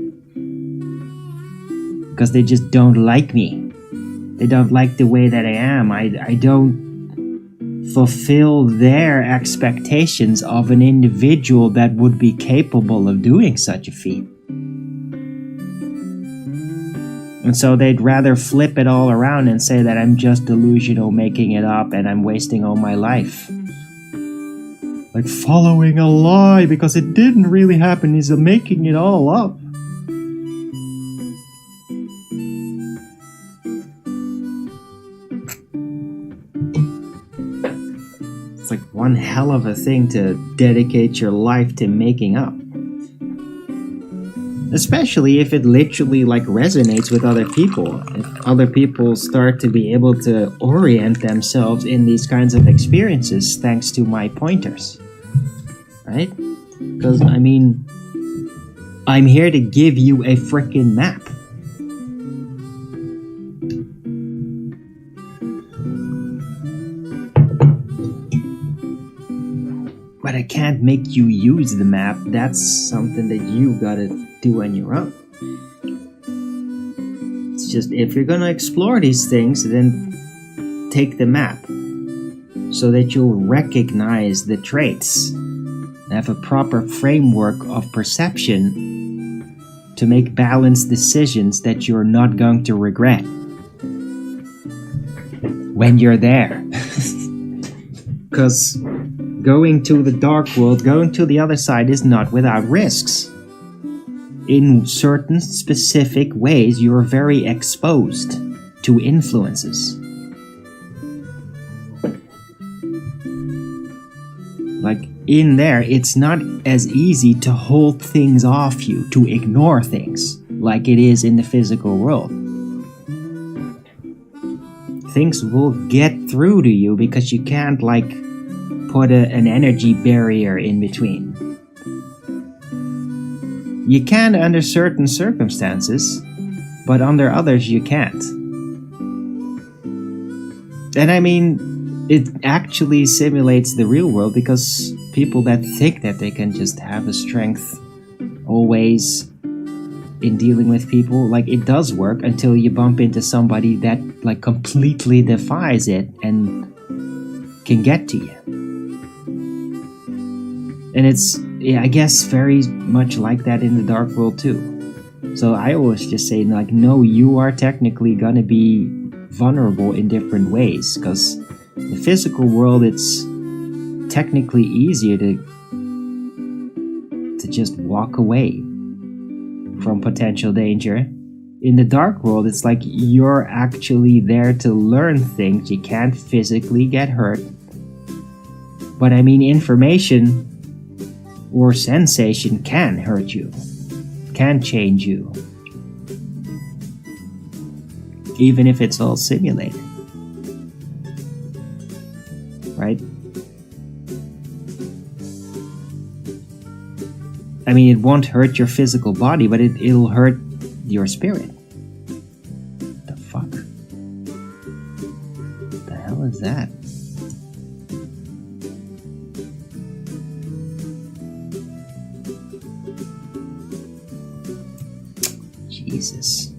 Because they just don't like me. They don't like the way that I am. I don't fulfill their expectations of an individual that would be capable of doing such a feat. And so they'd rather flip it all around and say that I'm just delusional, making it up, and I'm wasting all my life. Like following a lie because it didn't really happen is making it all up. It's like one hell of a thing to dedicate your life to making up. Especially if it literally like resonates with other people. If other people start to be able to orient themselves in these kinds of experiences thanks to my pointers. Right? Because, I mean, I'm here to give you a frickin' map. But I can't make you use the map. That's something that you gotta do on your own. It's just, if you're gonna explore these things, then take the map. so that you'll recognize the traits and have a proper framework of perception to make balanced decisions that you're not going to regret when you're there. Because going to the dark world, going to the other side is not without risks. In certain specific ways, you're very exposed to influences. Like, in there, it's not as easy to hold things off you, to ignore things, like it is in the physical world. Things will get through to you because you can't, like, put an energy barrier in between. You can under certain circumstances, but under others you can't. And I mean, it actually simulates the real world, because people that think that they can just have a strength always in dealing with people, like, it does work until you bump into somebody that, like, completely defies it and can get to you. And it's, yeah, I guess very much like that in the dark world too. So I always just say, like, no, you are technically gonna be vulnerable in different ways, because the physical world, it's technically easier to just walk away from potential danger. In the dark world, it's like you're actually there to learn things. You can't physically get hurt. But I mean, information or sensation can hurt you, can change you, even if it's all simulated, right? I mean, it won't hurt your physical body, but it'll hurt your spirit. The fuck? What the hell is that? Jesus.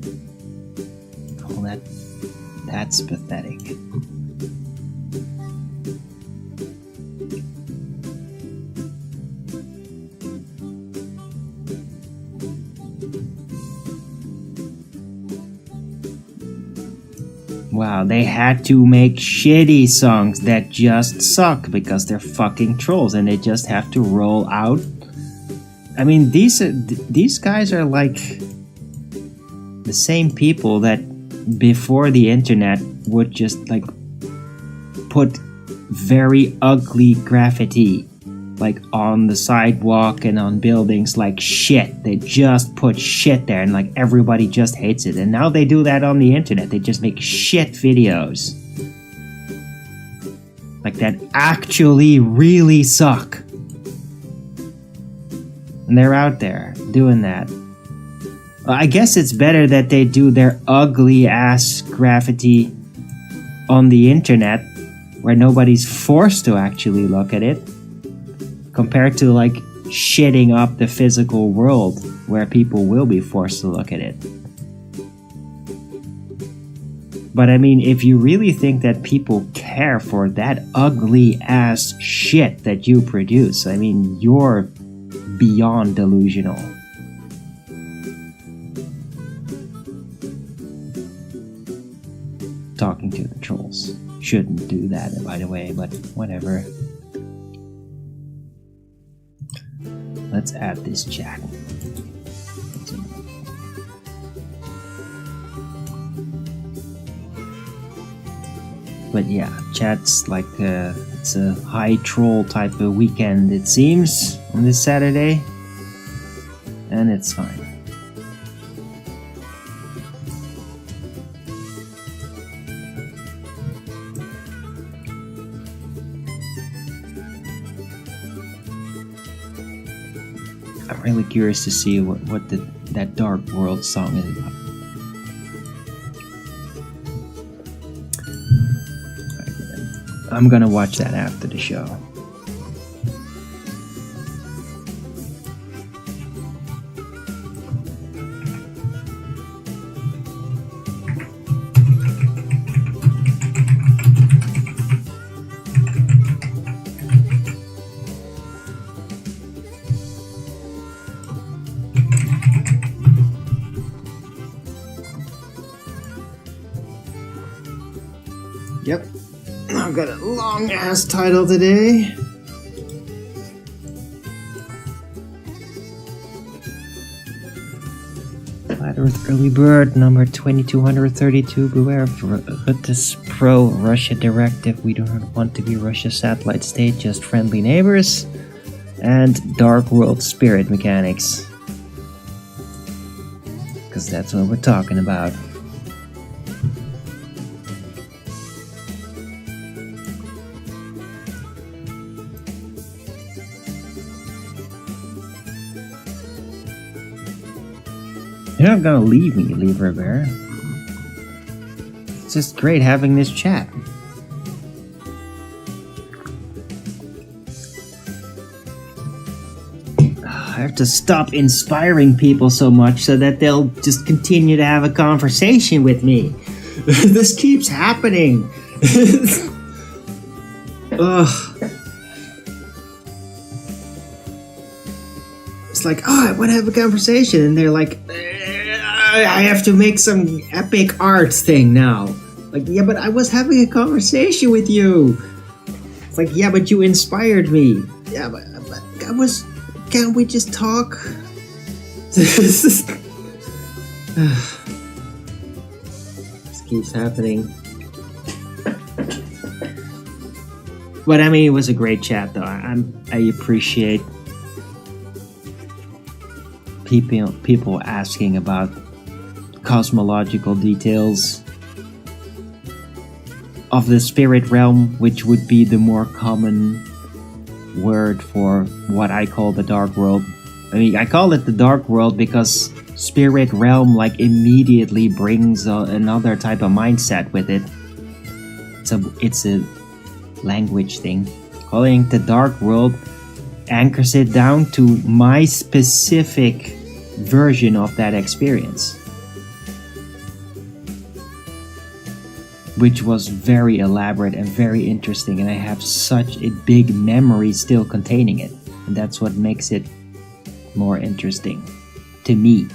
Oh, that's pathetic. Wow, they had to make shitty songs that just suck because they're fucking trolls, and they just have to roll out. I mean, these guys are like the same people that before the internet would just, like, put very ugly graffiti, like, on the sidewalk and on buildings, like shit. They just put shit there, and, like, everybody just hates it. And now they do that on the internet. They just make shit videos, like, that actually really suck. And they're out there doing that. I guess it's better that they do their ugly ass graffiti on the internet, where nobody's forced to actually look at it, compared to, like, shitting up the physical world where people will be forced to look at it. But I mean, if you really think that people care for that ugly ass shit that you produce, I mean, you're beyond delusional. Talking to the trolls. Shouldn't do that, by the way, but whatever. Let's add this chat. But yeah, chat's like it's a high troll type of weekend, it seems, on this Saturday, and it's fine. I'm really curious to see what that Dark World song is about. I'm gonna watch that after the show. Yep, I've got a long ass title today. Flat Earth Early Bird number 2232. Beware of this pro-Russia directive. We do not want to be Russia's satellite state, just friendly neighbors. And Dark World Spirit Mechanics. Because that's what we're talking about. You're not gonna leave me, Libra Bear. It's just great having this chat. I have to stop inspiring people so much so that they'll just continue to have a conversation with me. This keeps happening. Ugh. It's like, oh, I want to have a conversation, and they're like, I have to make some epic art thing now. Like, yeah, but I was having a conversation with you. It's like, yeah, but you inspired me. Yeah, but I was... Can't we just talk? This keeps happening. But I mean, it was a great chat, though. I appreciate people asking about cosmological details of the spirit realm, which would be the more common word for what I call the dark world. I mean, I call it the dark world because spirit realm like immediately brings another type of mindset with it. It's a language thing. Calling it the dark world anchors it down to my specific version of that experience, which was very elaborate and very interesting, and I have such a big memory still containing it, and that's what makes it more interesting to me.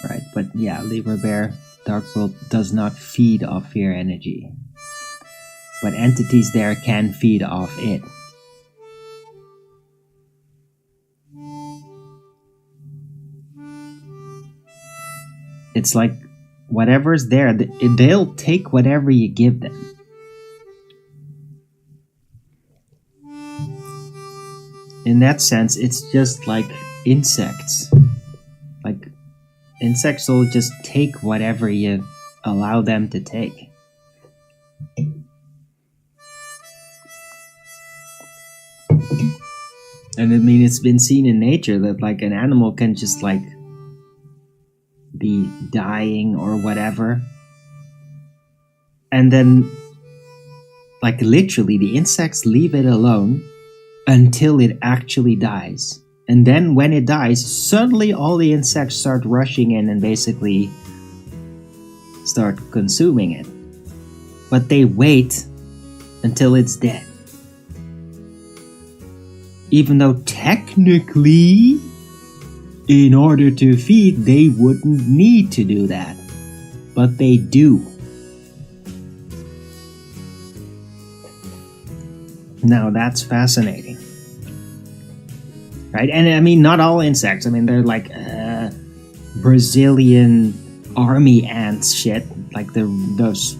Right, but yeah, Libra Bear, Dark World does not feed off fear energy. But entities there can feed off it. It's like, whatever's there, they'll take whatever you give them. In that sense, it's just like insects. Like, insects will just take whatever you allow them to take. And I mean, it's been seen in nature that like an animal can just like be dying or whatever. And then like literally the insects leave it alone until it actually dies. And then when it dies, suddenly all the insects start rushing in and basically start consuming it. But they wait until it's dead. Even though technically, in order to feed, they wouldn't need to do that. But they do. Now that's fascinating. Right? And I mean, not all insects. I mean, they're like Brazilian army ants shit. Like those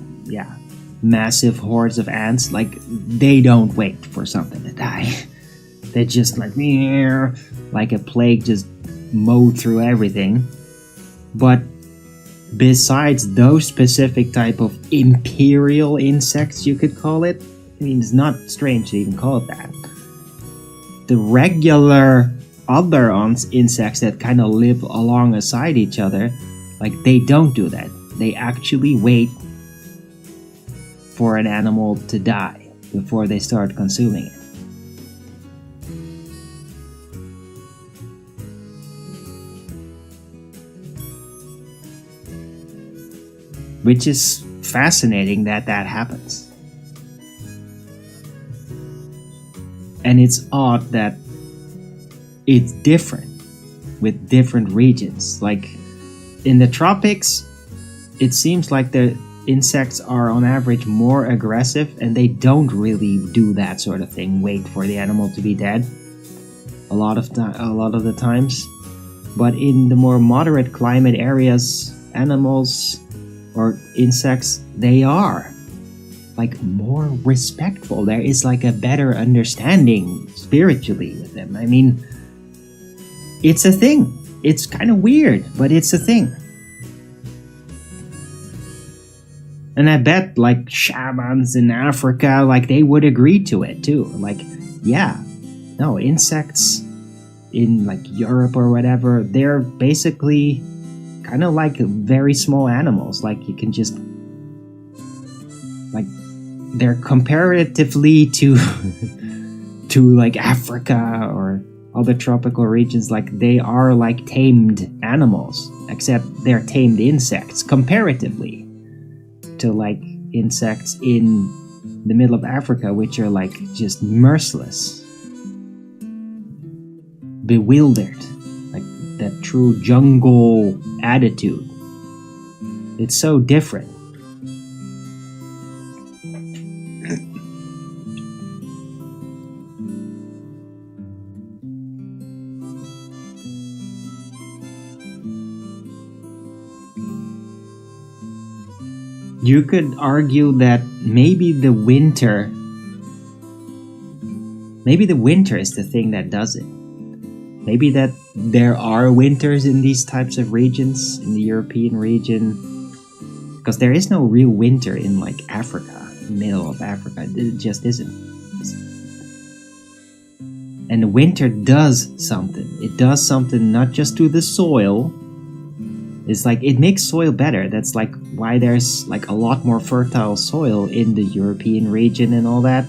massive hordes of ants. Like, they don't wait for something to die. They just like a plague just mow through everything. But besides those specific type of imperial insects, you could call it. I mean, it's not strange to even call it that. The regular other insects that kind of live alongside each other, like, they don't do that. They actually wait for an animal to die before they start consuming it. which is fascinating that that happens. And it's odd that it's different with different regions. Like in the tropics, it seems like the insects are on average more aggressive, and they don't really do that sort of thing, wait for the animal to be dead a lot of the times. But in the more moderate climate areas, animals or insects, they are like more respectful. There is like a better understanding spiritually with them. I mean, it's a thing. It's kind of weird, but it's a thing. And I bet like shamans in Africa, like they would agree to it too. Like, yeah, no, insects in like Europe or whatever, they're basically kind of like very small animals. Like you can just, like, they're comparatively to to like Africa or other tropical regions, like they are like tamed animals, except they're tamed insects comparatively to like insects in the middle of Africa, which are like just merciless, bewildered, like that true jungle attitude. It's so different. You could argue that maybe the winter is the thing that does it. Maybe that there are winters in these types of regions, in the European region, because there is no real winter in like Africa, middle of Africa. It just isn't. And the winter does something. It does something not just to the soil. It's like it makes soil better. That's like why there's like a lot more fertile soil in the European region and all that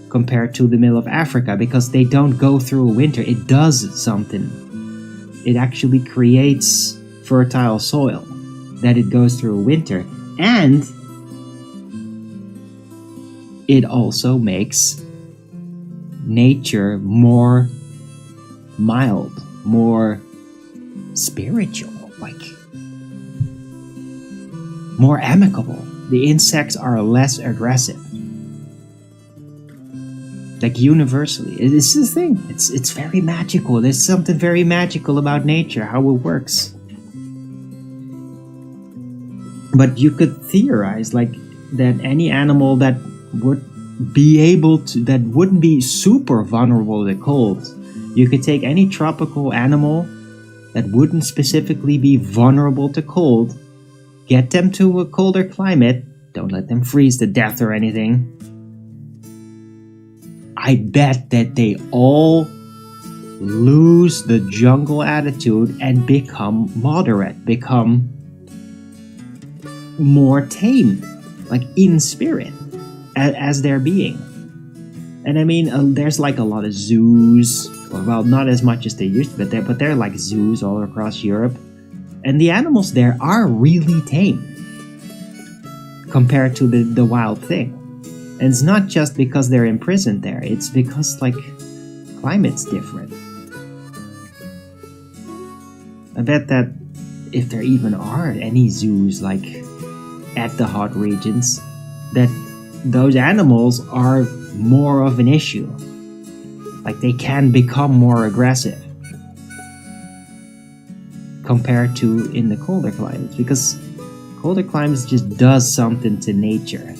compared to the middle of Africa, because they don't go through a winter. It does something. It actually creates fertile soil that it goes through a winter, and it also makes nature more mild, more spiritual, like more amicable. The insects are less aggressive. Like universally, it's the thing. It's very magical. There's something very magical about nature, how it works. But you could theorize like that any animal that would be able to, that wouldn't be super vulnerable to cold. You could take any tropical animal that wouldn't specifically be vulnerable to cold, get them to a colder climate, don't let them freeze to death or anything. I bet that they all lose the jungle attitude and become moderate, become more tame, like in spirit, as their being. And I mean, there's like a lot of zoos, well, not as much as they used to, but there are like zoos all across Europe. And the animals there are really tame compared to the wild thing. And it's not just because they're imprisoned there, it's because like climate's different. I bet that if there even are any zoos like at the hot regions, that those animals are more of an issue. Like they can become more aggressive compared to in the colder climates, because colder climates just does something to nature.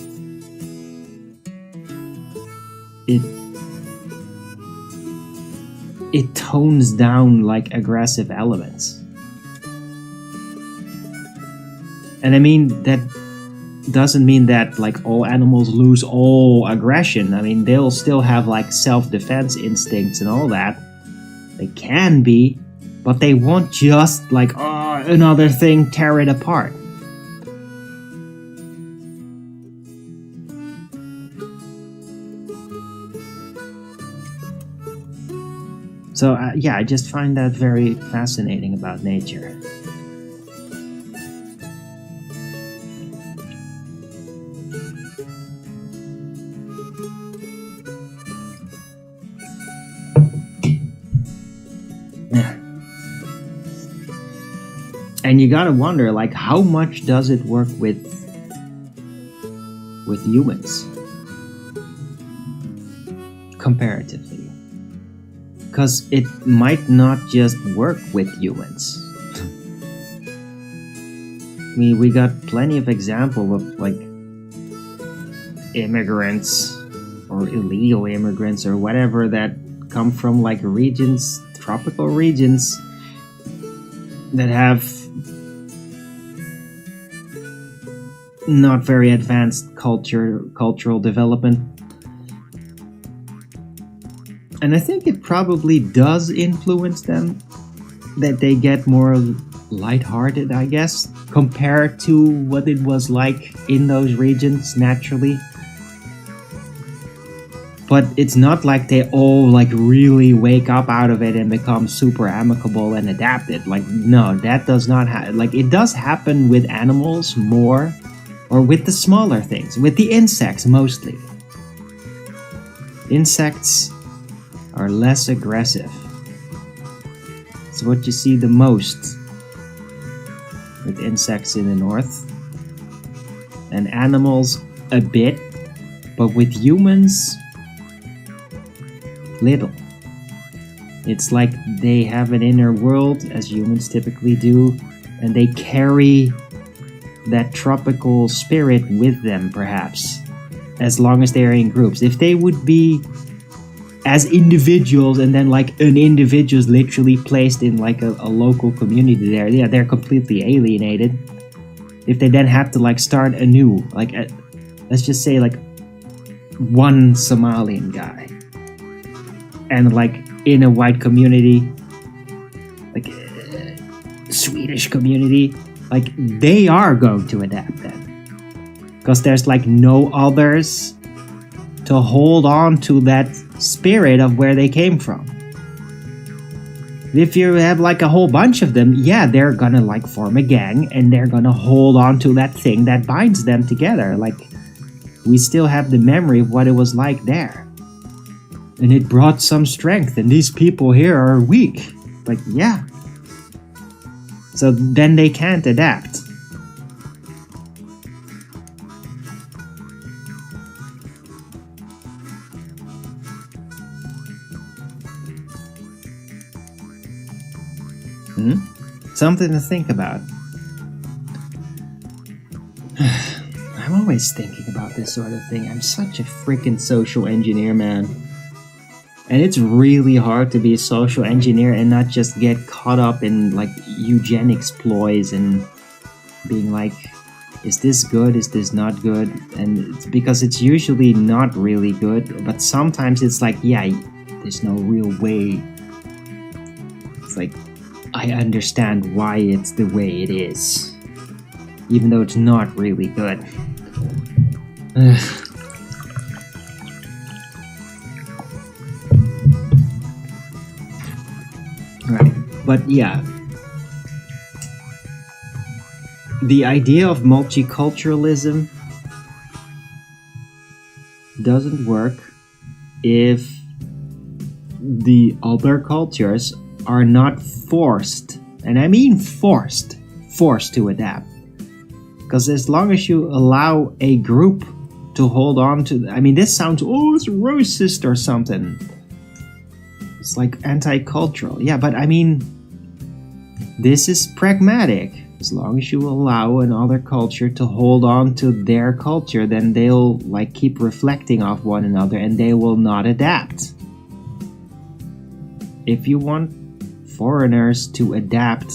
It tones down like aggressive elements. And I mean, that doesn't mean that like all animals lose all aggression. I mean, they'll still have like self-defense instincts and all that. They can be, but they won't just like, oh, another thing, tear it apart. So yeah, I just find that very fascinating about nature. And you gotta wonder, like, how much does it work with humans comparatively? Because it might not just work with humans. I mean, we got plenty of examples of like immigrants or illegal immigrants or whatever that come from like regions, tropical regions that have not very advanced cultural development. And I think it probably does influence them, that they get more lighthearted, I guess, compared to what it was like in those regions naturally. But it's not like they all like really wake up out of it and become super amicable and adapted. Like, no, that does not happen. Like, it does happen with animals more, or with the smaller things, with the insects mostly. Insects are less aggressive. It's what you see the most with insects in the north. And animals a bit, but with humans, little. It's like they have an inner world, as humans typically do, and they carry that tropical spirit with them, perhaps, as long as they're in groups. If they would be as individuals, and then like an individual is literally placed in like a local community there, yeah, they're completely alienated. If they then have to like start anew, like let's just say like one Somalian guy, and like in a white community, like Swedish community, like they are going to adapt then, because there's like no others to hold on to that spirit of where they came from. If you have like a whole bunch of them, yeah, they're gonna like form a gang and they're gonna hold on to that thing that binds them together. Like, we still have the memory of what it was like there. And it brought some strength, and these people here are weak. Like, yeah. So then they can't adapt. Something to think about. I'm always thinking about this sort of thing. I'm such a freaking social engineer, man. And it's really hard to be a social engineer and not just get caught up in like eugenics ploys and being like, is this good? Is this not good? And it's because it's usually not really good, but sometimes it's like, yeah, there's no real way. It's like, I understand why it's the way it is, even though it's not really good. Right. But yeah, the idea of multiculturalism doesn't work if the other cultures are not forced, and I mean forced to adapt. Because as long as you allow a group to hold on to, I mean, this sounds, oh, it's racist or something. It's like anti-cultural. Yeah, but I mean, this is pragmatic. As long as you allow another culture to hold on to their culture, then they'll like keep reflecting off one another and they will not adapt. If you want foreigners to adapt,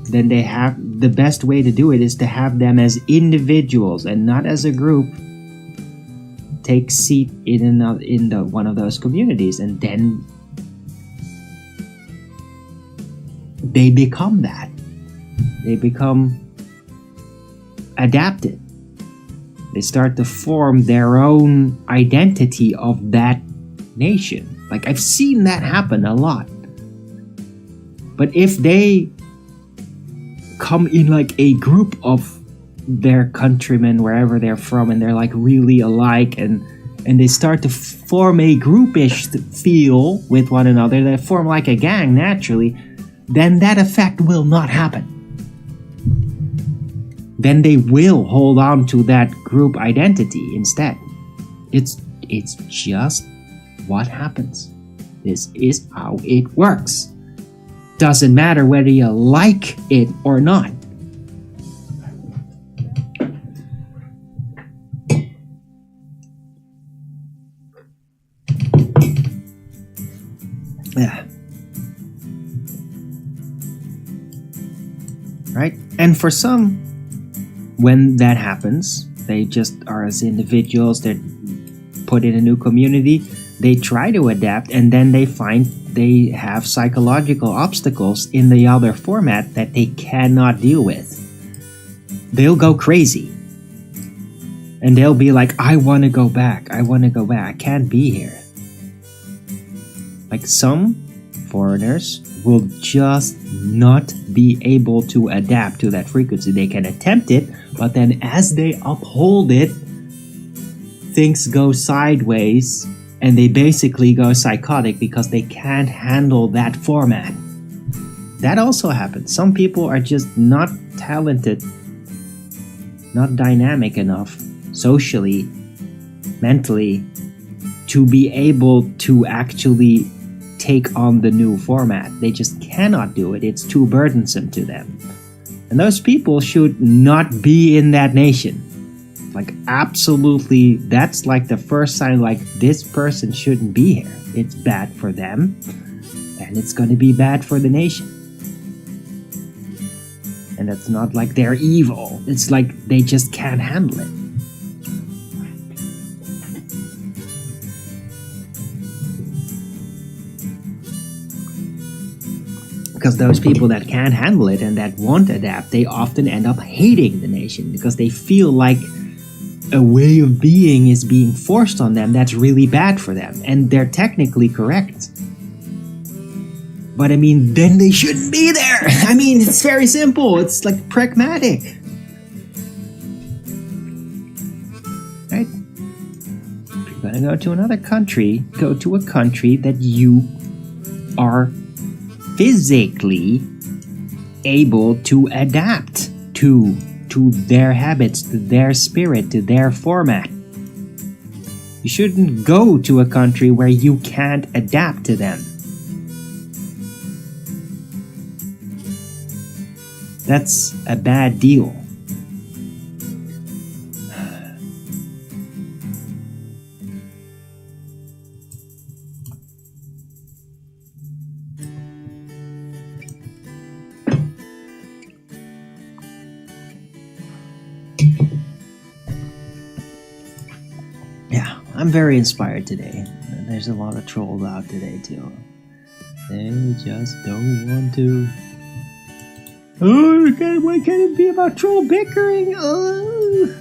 then they have, the best way to do it is to have them as individuals and not as a group take seat in one of those communities, and then they become that. They become adapted. They start to form their own identity of that nation. Like, I've seen that happen a lot. But if they come in like a group of their countrymen wherever they're from, and they're like really alike, and they start to form a groupish feel with one another, they form like a gang naturally, then that effect will not happen. Then they will hold on to that group identity instead. It's just what happens. This is how it works. Doesn't matter whether you like it or not. Yeah. Right? And for some, when that happens, they just are as individuals, they're put in a new community, they try to adapt, and then they find they have psychological obstacles in the other format that they cannot deal with. They'll go crazy. And they'll be like, I want to go back. I can't be here. Like some foreigners will just not be able to adapt to that frequency. They can attempt it, but then as they uphold it, things go sideways and they basically go psychotic because they can't handle that format. That also happens. Some people are just not talented, not dynamic enough socially, mentally, to be able to actually take on the new format. They just cannot do it. It's too burdensome to them. And those people should not be in that nation. Like, absolutely, that's like the first sign, like, this person shouldn't be here. It's bad for them, and it's going to be bad for the nation. And it's not like they're evil. It's like they just can't handle it. Because those people that can't handle it and that won't adapt, they often end up hating the nation because they feel like a way of being is being forced on them that's really bad for them. And they're technically correct. But I mean, then they shouldn't be there. I mean, it's very simple. It's like pragmatic. Right? If you're gonna go to another country, go to a country that you are physically able to adapt to their habits, to their spirit, to their format. You shouldn't go to a country where you can't adapt to them. That's a bad deal. Yeah, I'm very inspired today. There's a lot of trolls out today too. They just don't want to. Oh, God, why can't it be about troll bickering? Oh.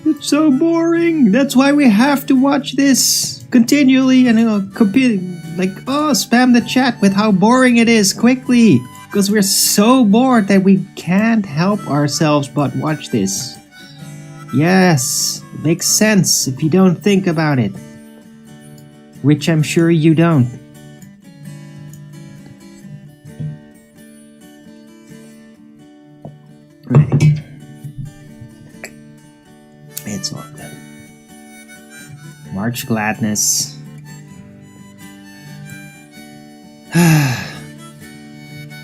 It's so boring. That's why we have to watch this continually and spam the chat with how boring it is quickly. Because we're so bored that we can't help ourselves but watch this. Yes, it makes sense if you don't think about it. Which I'm sure you don't. Right. It's all good. March Gladness.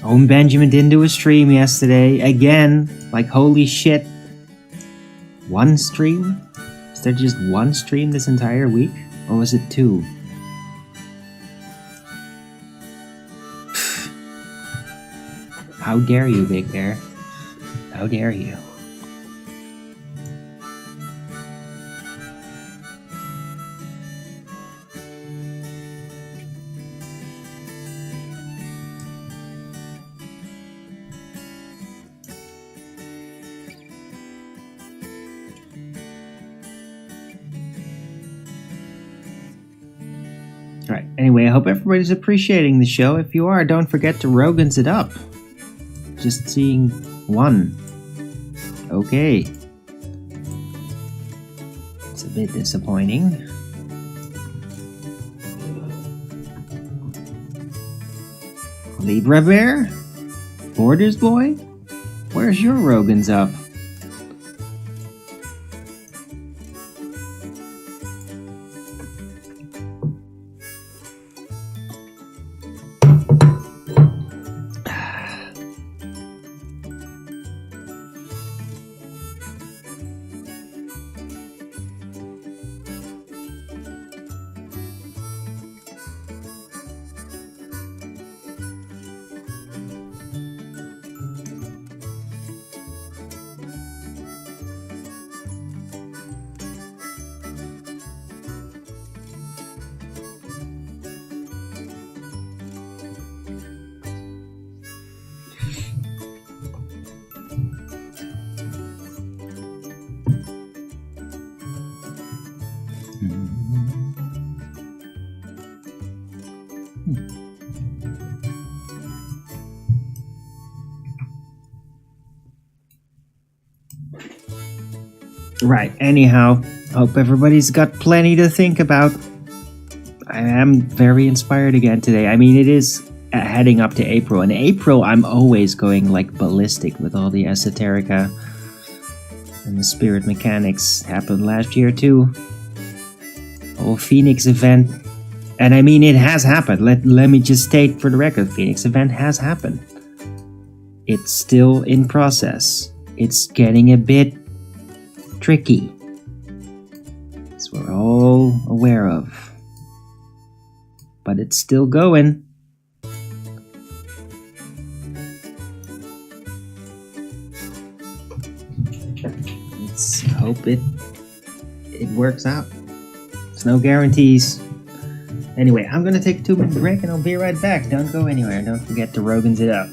Owen Benjamin didn't do a stream yesterday. Again, like holy shit. One stream? Is there just one stream this entire week? Or was it two? How dare you, Big Bear? How dare you? Alright, anyway, I hope everybody's appreciating the show. If you are, don't forget to Rogan's it up. Just seeing one. Okay. It's a bit disappointing. Libra Bear? Borders Boy? Where's your Rogan's up? Right, anyhow, hope everybody's got plenty to think about. I am very inspired again today. I mean, it is heading up to April. In April, I'm always going like ballistic with all the esoterica and the spirit mechanics. Happened last year too. Whole Phoenix event. And I mean, it has happened. Let me just state for the record, Phoenix event has happened. It's still in process. It's getting a bit tricky, as we're all aware of. But it's still going. Let's hope it works out. There's no guarantees. Anyway, I'm gonna take a 2-minute break and I'll be right back. Don't go anywhere. Don't forget to Rogan's it up.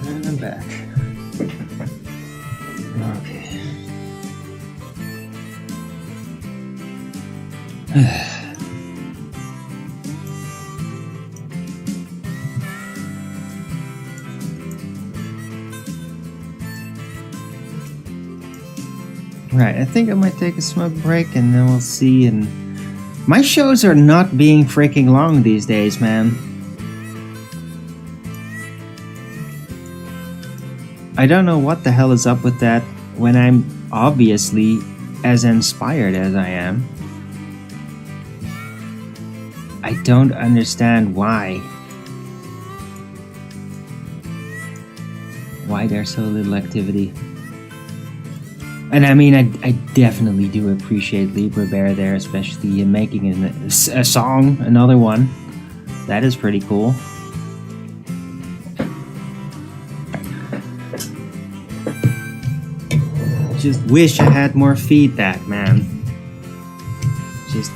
I'm back. Okay. Right, I think I might take a smoke break and then we'll see. And my shows are not being freaking long these days, man. I don't know what the hell is up with that when I'm obviously as inspired as I am. I don't understand why there's so little activity. And I mean, I definitely do appreciate Libra Bear there, especially making a song, another one. That is pretty cool. Just wish I had more feedback, man. Just...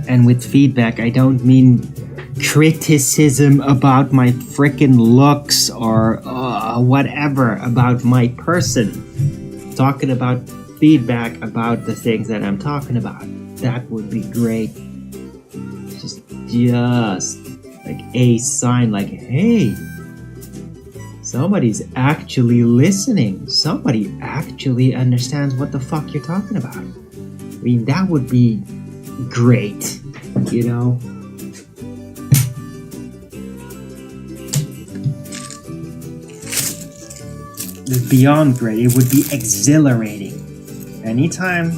And with feedback, I don't mean criticism about my frickin' looks or whatever about my person. Talking about feedback about the things that I'm talking about. That would be great. Just like a sign like, hey, somebody's actually listening. Somebody actually understands what the fuck you're talking about. I mean, that would be great, you know? It's beyond great. It would be exhilarating. Anytime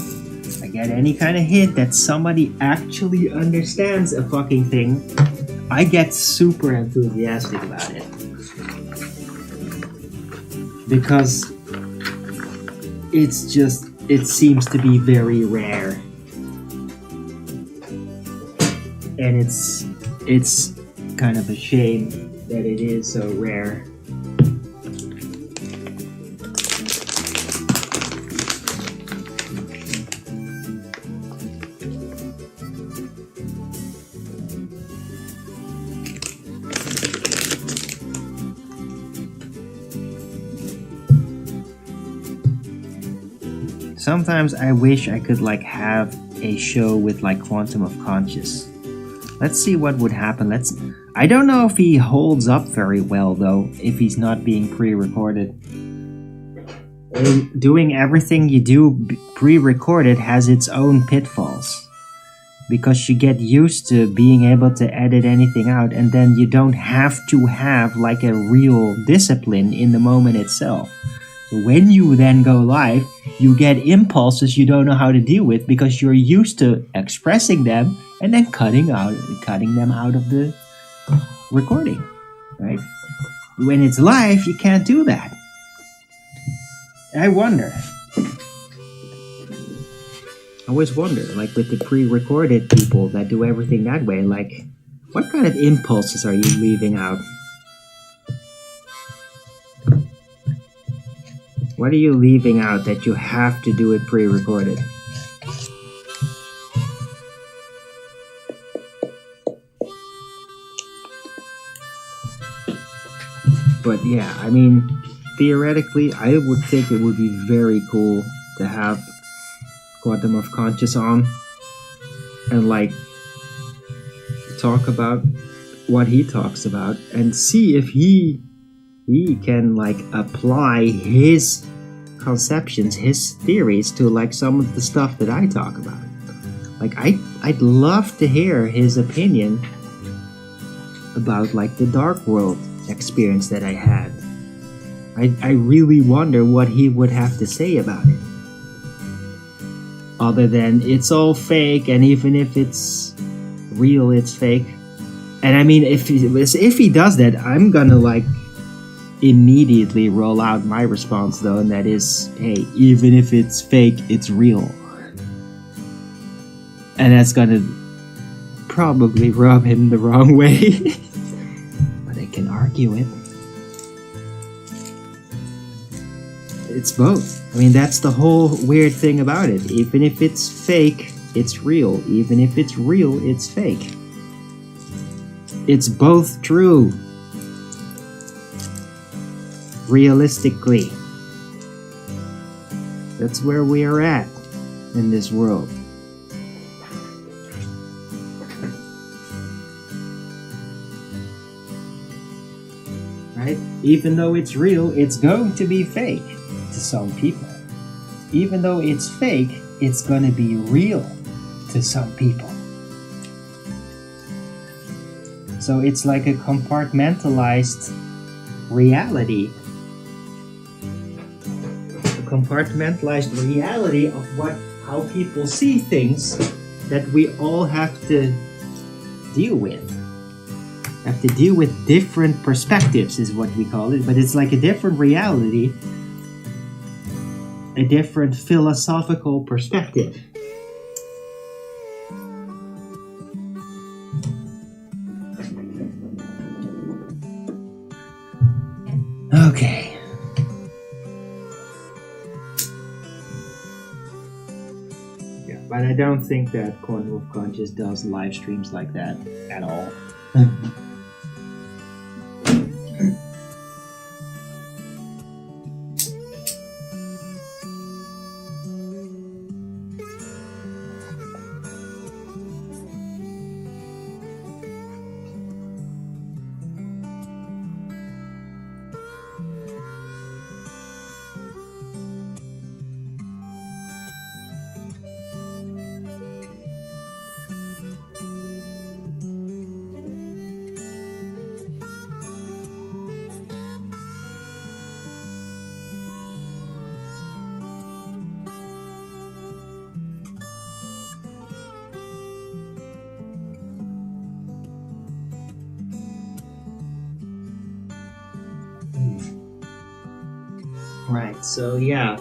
I get any kind of hint that somebody actually understands a fucking thing, I get super enthusiastic about it. Because it seems to be very rare. And it's kind of a shame that it is so rare. Sometimes I wish I could like have a show with like Quantum of Conscious. Let's see what would happen. I don't know if he holds up very well though, if he's not being pre-recorded. Doing everything you do pre-recorded has its own pitfalls. Because you get used to being able to edit anything out, and then you don't have to have like a real discipline in the moment itself. So when you then go live, you get impulses you don't know how to deal with because you're used to expressing them and then cutting them out of the recording, right? When it's live, you can't do that. I always wonder, like with the pre-recorded people that do everything that way, like what kind of impulses are you leaving out? What are you leaving out that you have to do it pre-recorded? But yeah, I mean, theoretically, I would think it would be very cool to have Quantum of Conscious on and like talk about what he talks about and see if he can like apply his conceptions, his theories to like some of the stuff that I talk about. Like I'd love to hear his opinion about like the Dark World experience that I had. I really wonder what he would have to say about it. Other than it's all fake, and even if it's real, it's fake. And I mean, if he does that, I'm gonna like immediately roll out my response though, and that is, hey, even if it's fake, it's real. And that's gonna probably rub him the wrong way. But I can argue it. It's both. I mean, that's the whole weird thing about it. Even if it's fake, it's real. Even if it's real, it's fake. It's both true. Realistically. That's where we are at in this world. Right? Even though it's real, it's going to be fake to some people. Even though it's fake, it's going to be real to some people. So it's like a compartmentalized reality. A compartmentalized reality of how people see things that we all have to deal with. Have to deal with different perspectives is what we call it, but it's like a different reality, a different philosophical perspective. Okay. Yeah, but I don't think that Quantum of Conscious does live streams like that at all. Right, so yeah,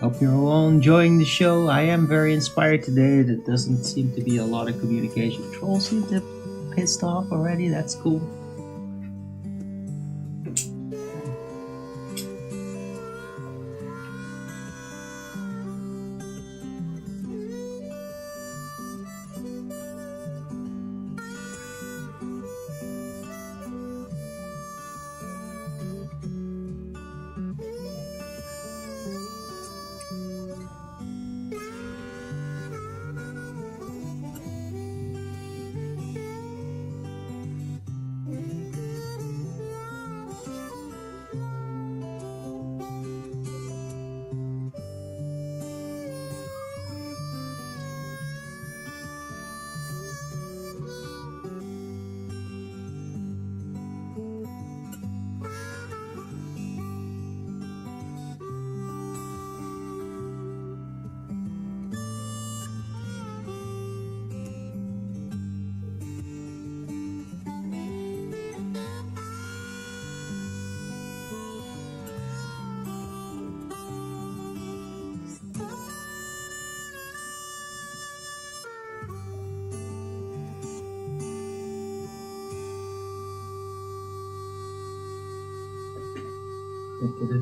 hope you're all enjoying the show. I am very inspired today. There doesn't seem to be a lot of communication. Trolls seem to be pissed off already, that's cool.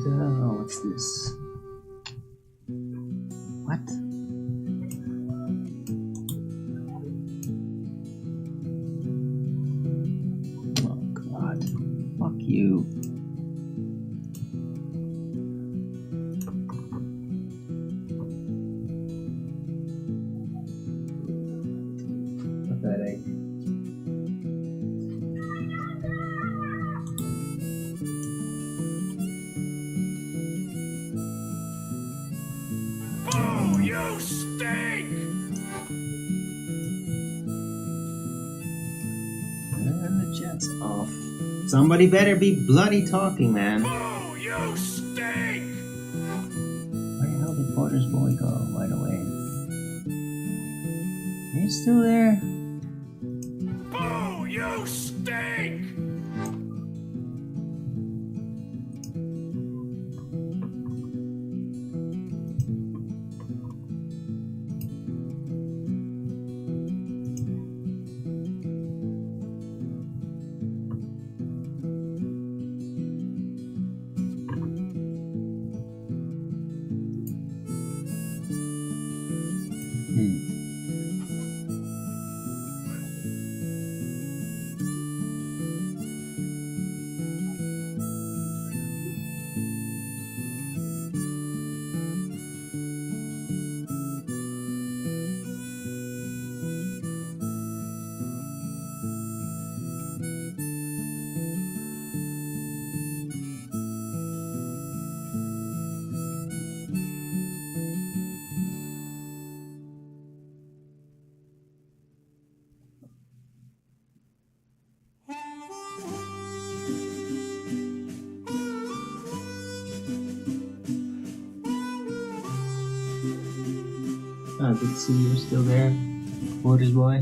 Oh, what's this? What? Oh God, fuck you. Pathetic. You stink! And the chat's off. Somebody better be bloody talking, man. Oh, you stink! Where the hell did Porter's boy go right away? Are you still there? Oh, you stink! Oh, good to see you were still there, Porter's boy.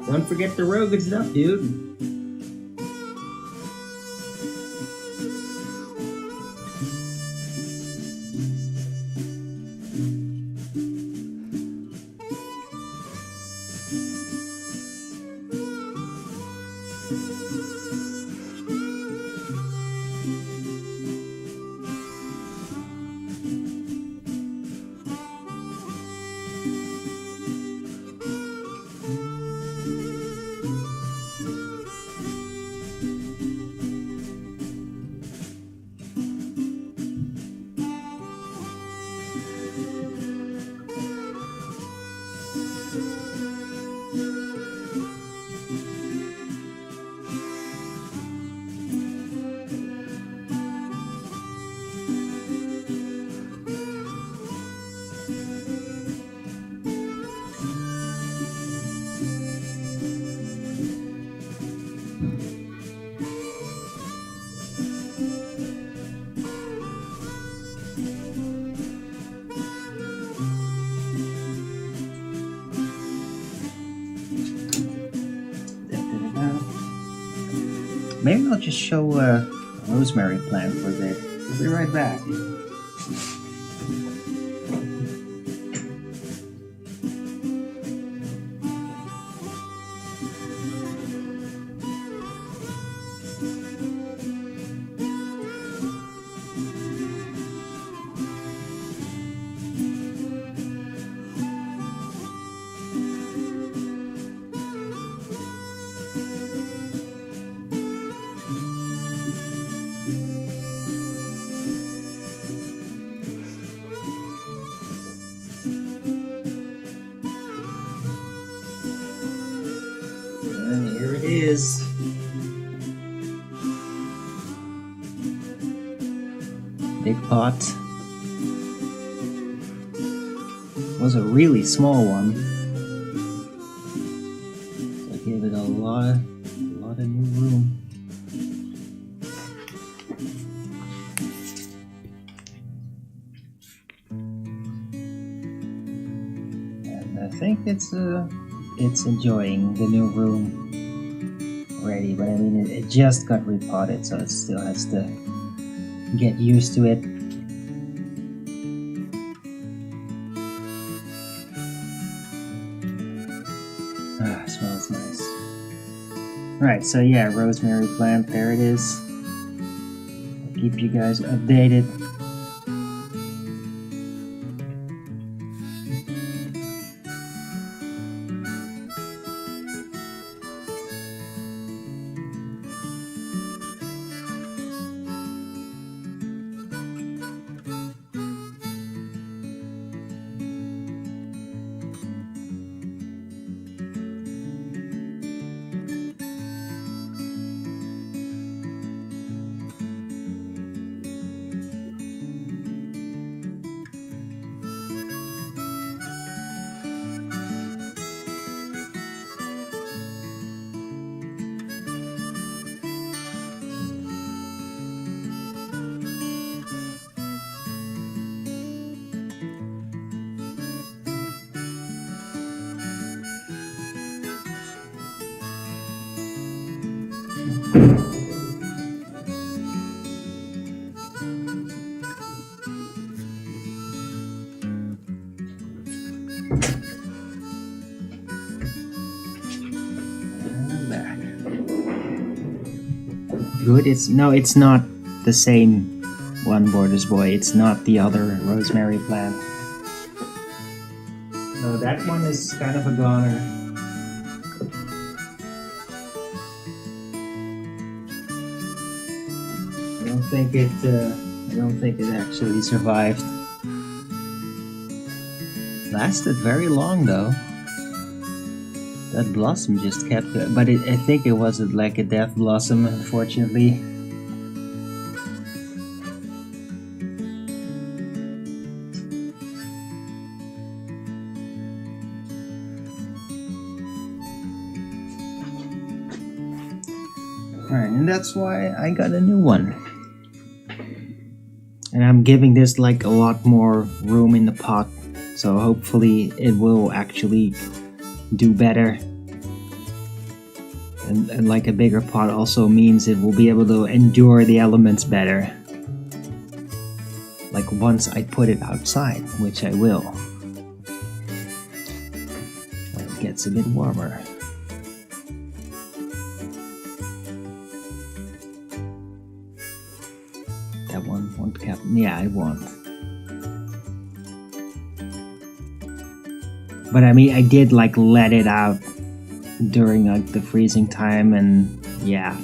Don't forget the real good stuff, dude. Maybe I'll just show a rosemary plant for a bit. We'll be right back. And here it is. Big pot. Was a really small one. So I gave it a lot of new room. And I think it's enjoying the new room already, but I mean it just got repotted, so it still has to get used to it. Ah, smells nice. Right, so yeah, rosemary plant, there it is. I'll keep you guys updated. Good. It's not the same one, Borders Boy. It's not the other rosemary plant. No, that one is kind of a goner. I don't think it actually survived. Lasted very long though. That blossom just kept going, but I think it wasn't like a death blossom, unfortunately. Alright, and that's why I got a new one. And I'm giving this like a lot more room in the pot, so hopefully it will actually do better. And like a bigger pot also means it will be able to endure the elements better. Like once I put it outside, which I will. When it gets a bit warmer. That one won't cap. Yeah, it won't. But I mean, I did like let it out during like the freezing time, and yeah.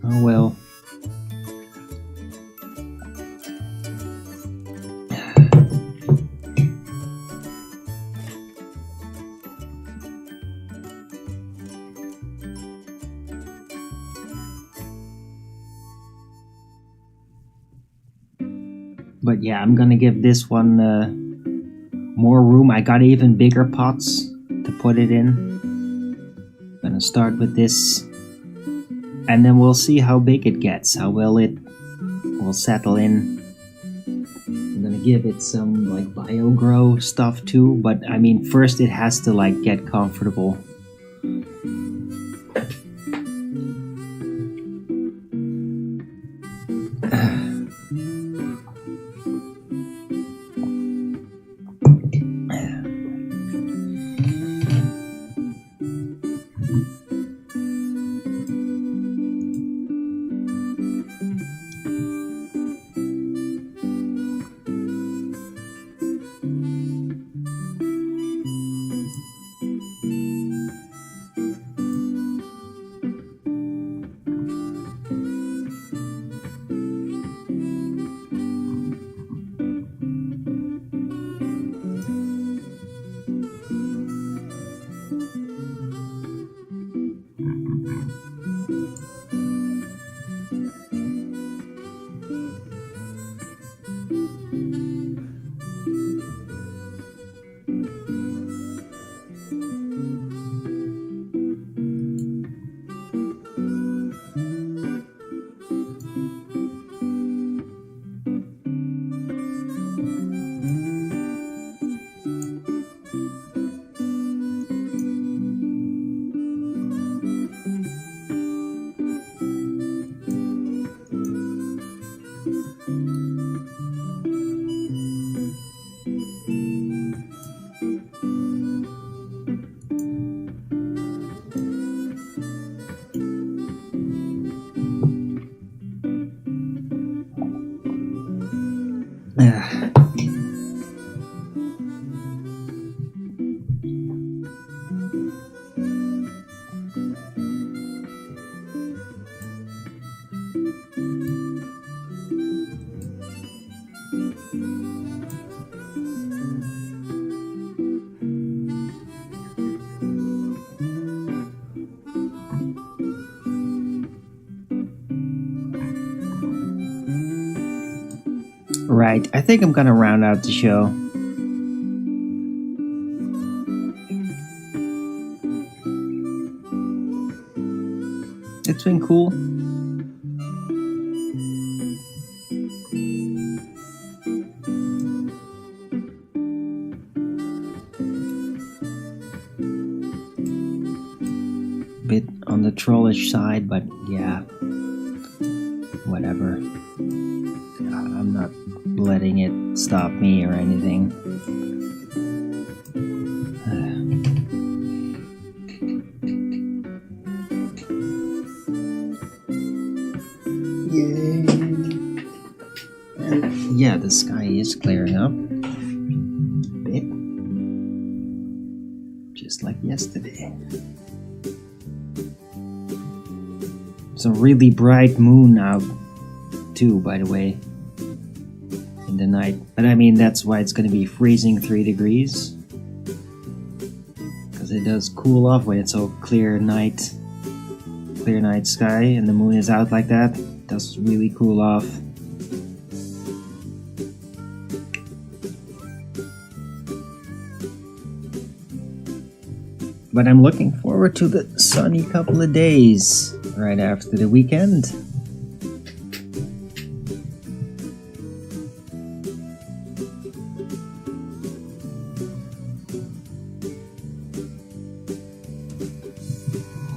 Oh well. But yeah, I'm gonna give this one more room. I got even bigger pots to put it in. I'm gonna start with this, and then we'll see how big it gets, how well it will settle in. I'm gonna give it some like biogrow stuff too, but I mean first it has to like get comfortable. Right, I think I'm gonna round out the show. It's been cool. Bit on the trollish side, but yeah, whatever. I'm not letting it stop me or anything. Yay! And yeah, the sky is clearing up a bit, just like yesterday. It's a really bright moon out too, by the way, in the night. But I mean, that's why it's going to be freezing 3 degrees, because it does cool off when it's so clear night sky and the moon is out like that. It does really cool off. But I'm looking forward to the sunny couple of days right after the weekend.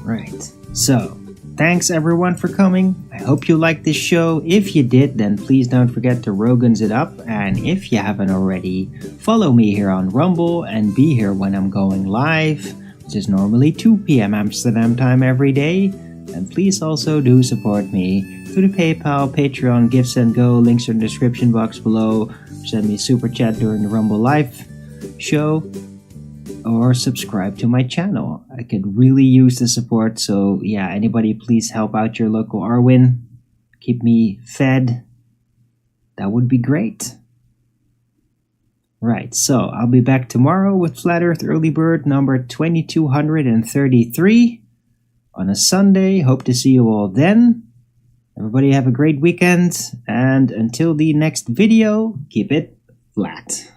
Right, so thanks everyone for coming. I hope you liked this show. If you did, then please don't forget to Rogan's it up. And if you haven't already, follow me here on Rumble and be here when I'm going live, which is normally 2 p.m. Amsterdam time every day. And please also do support me through the PayPal, Patreon, Gifts and Go. Links are in the description box below. Send me a super chat during the Rumble live show, or subscribe to my channel. I could really use the support, so yeah, anybody please help out your local Arwin. Keep me fed. That would be great. Right, so I'll be back tomorrow with Flat Earth Early Bird number 2233 on a Sunday. Hope to see you all then. Everybody have a great weekend, and until the next video, keep it flat.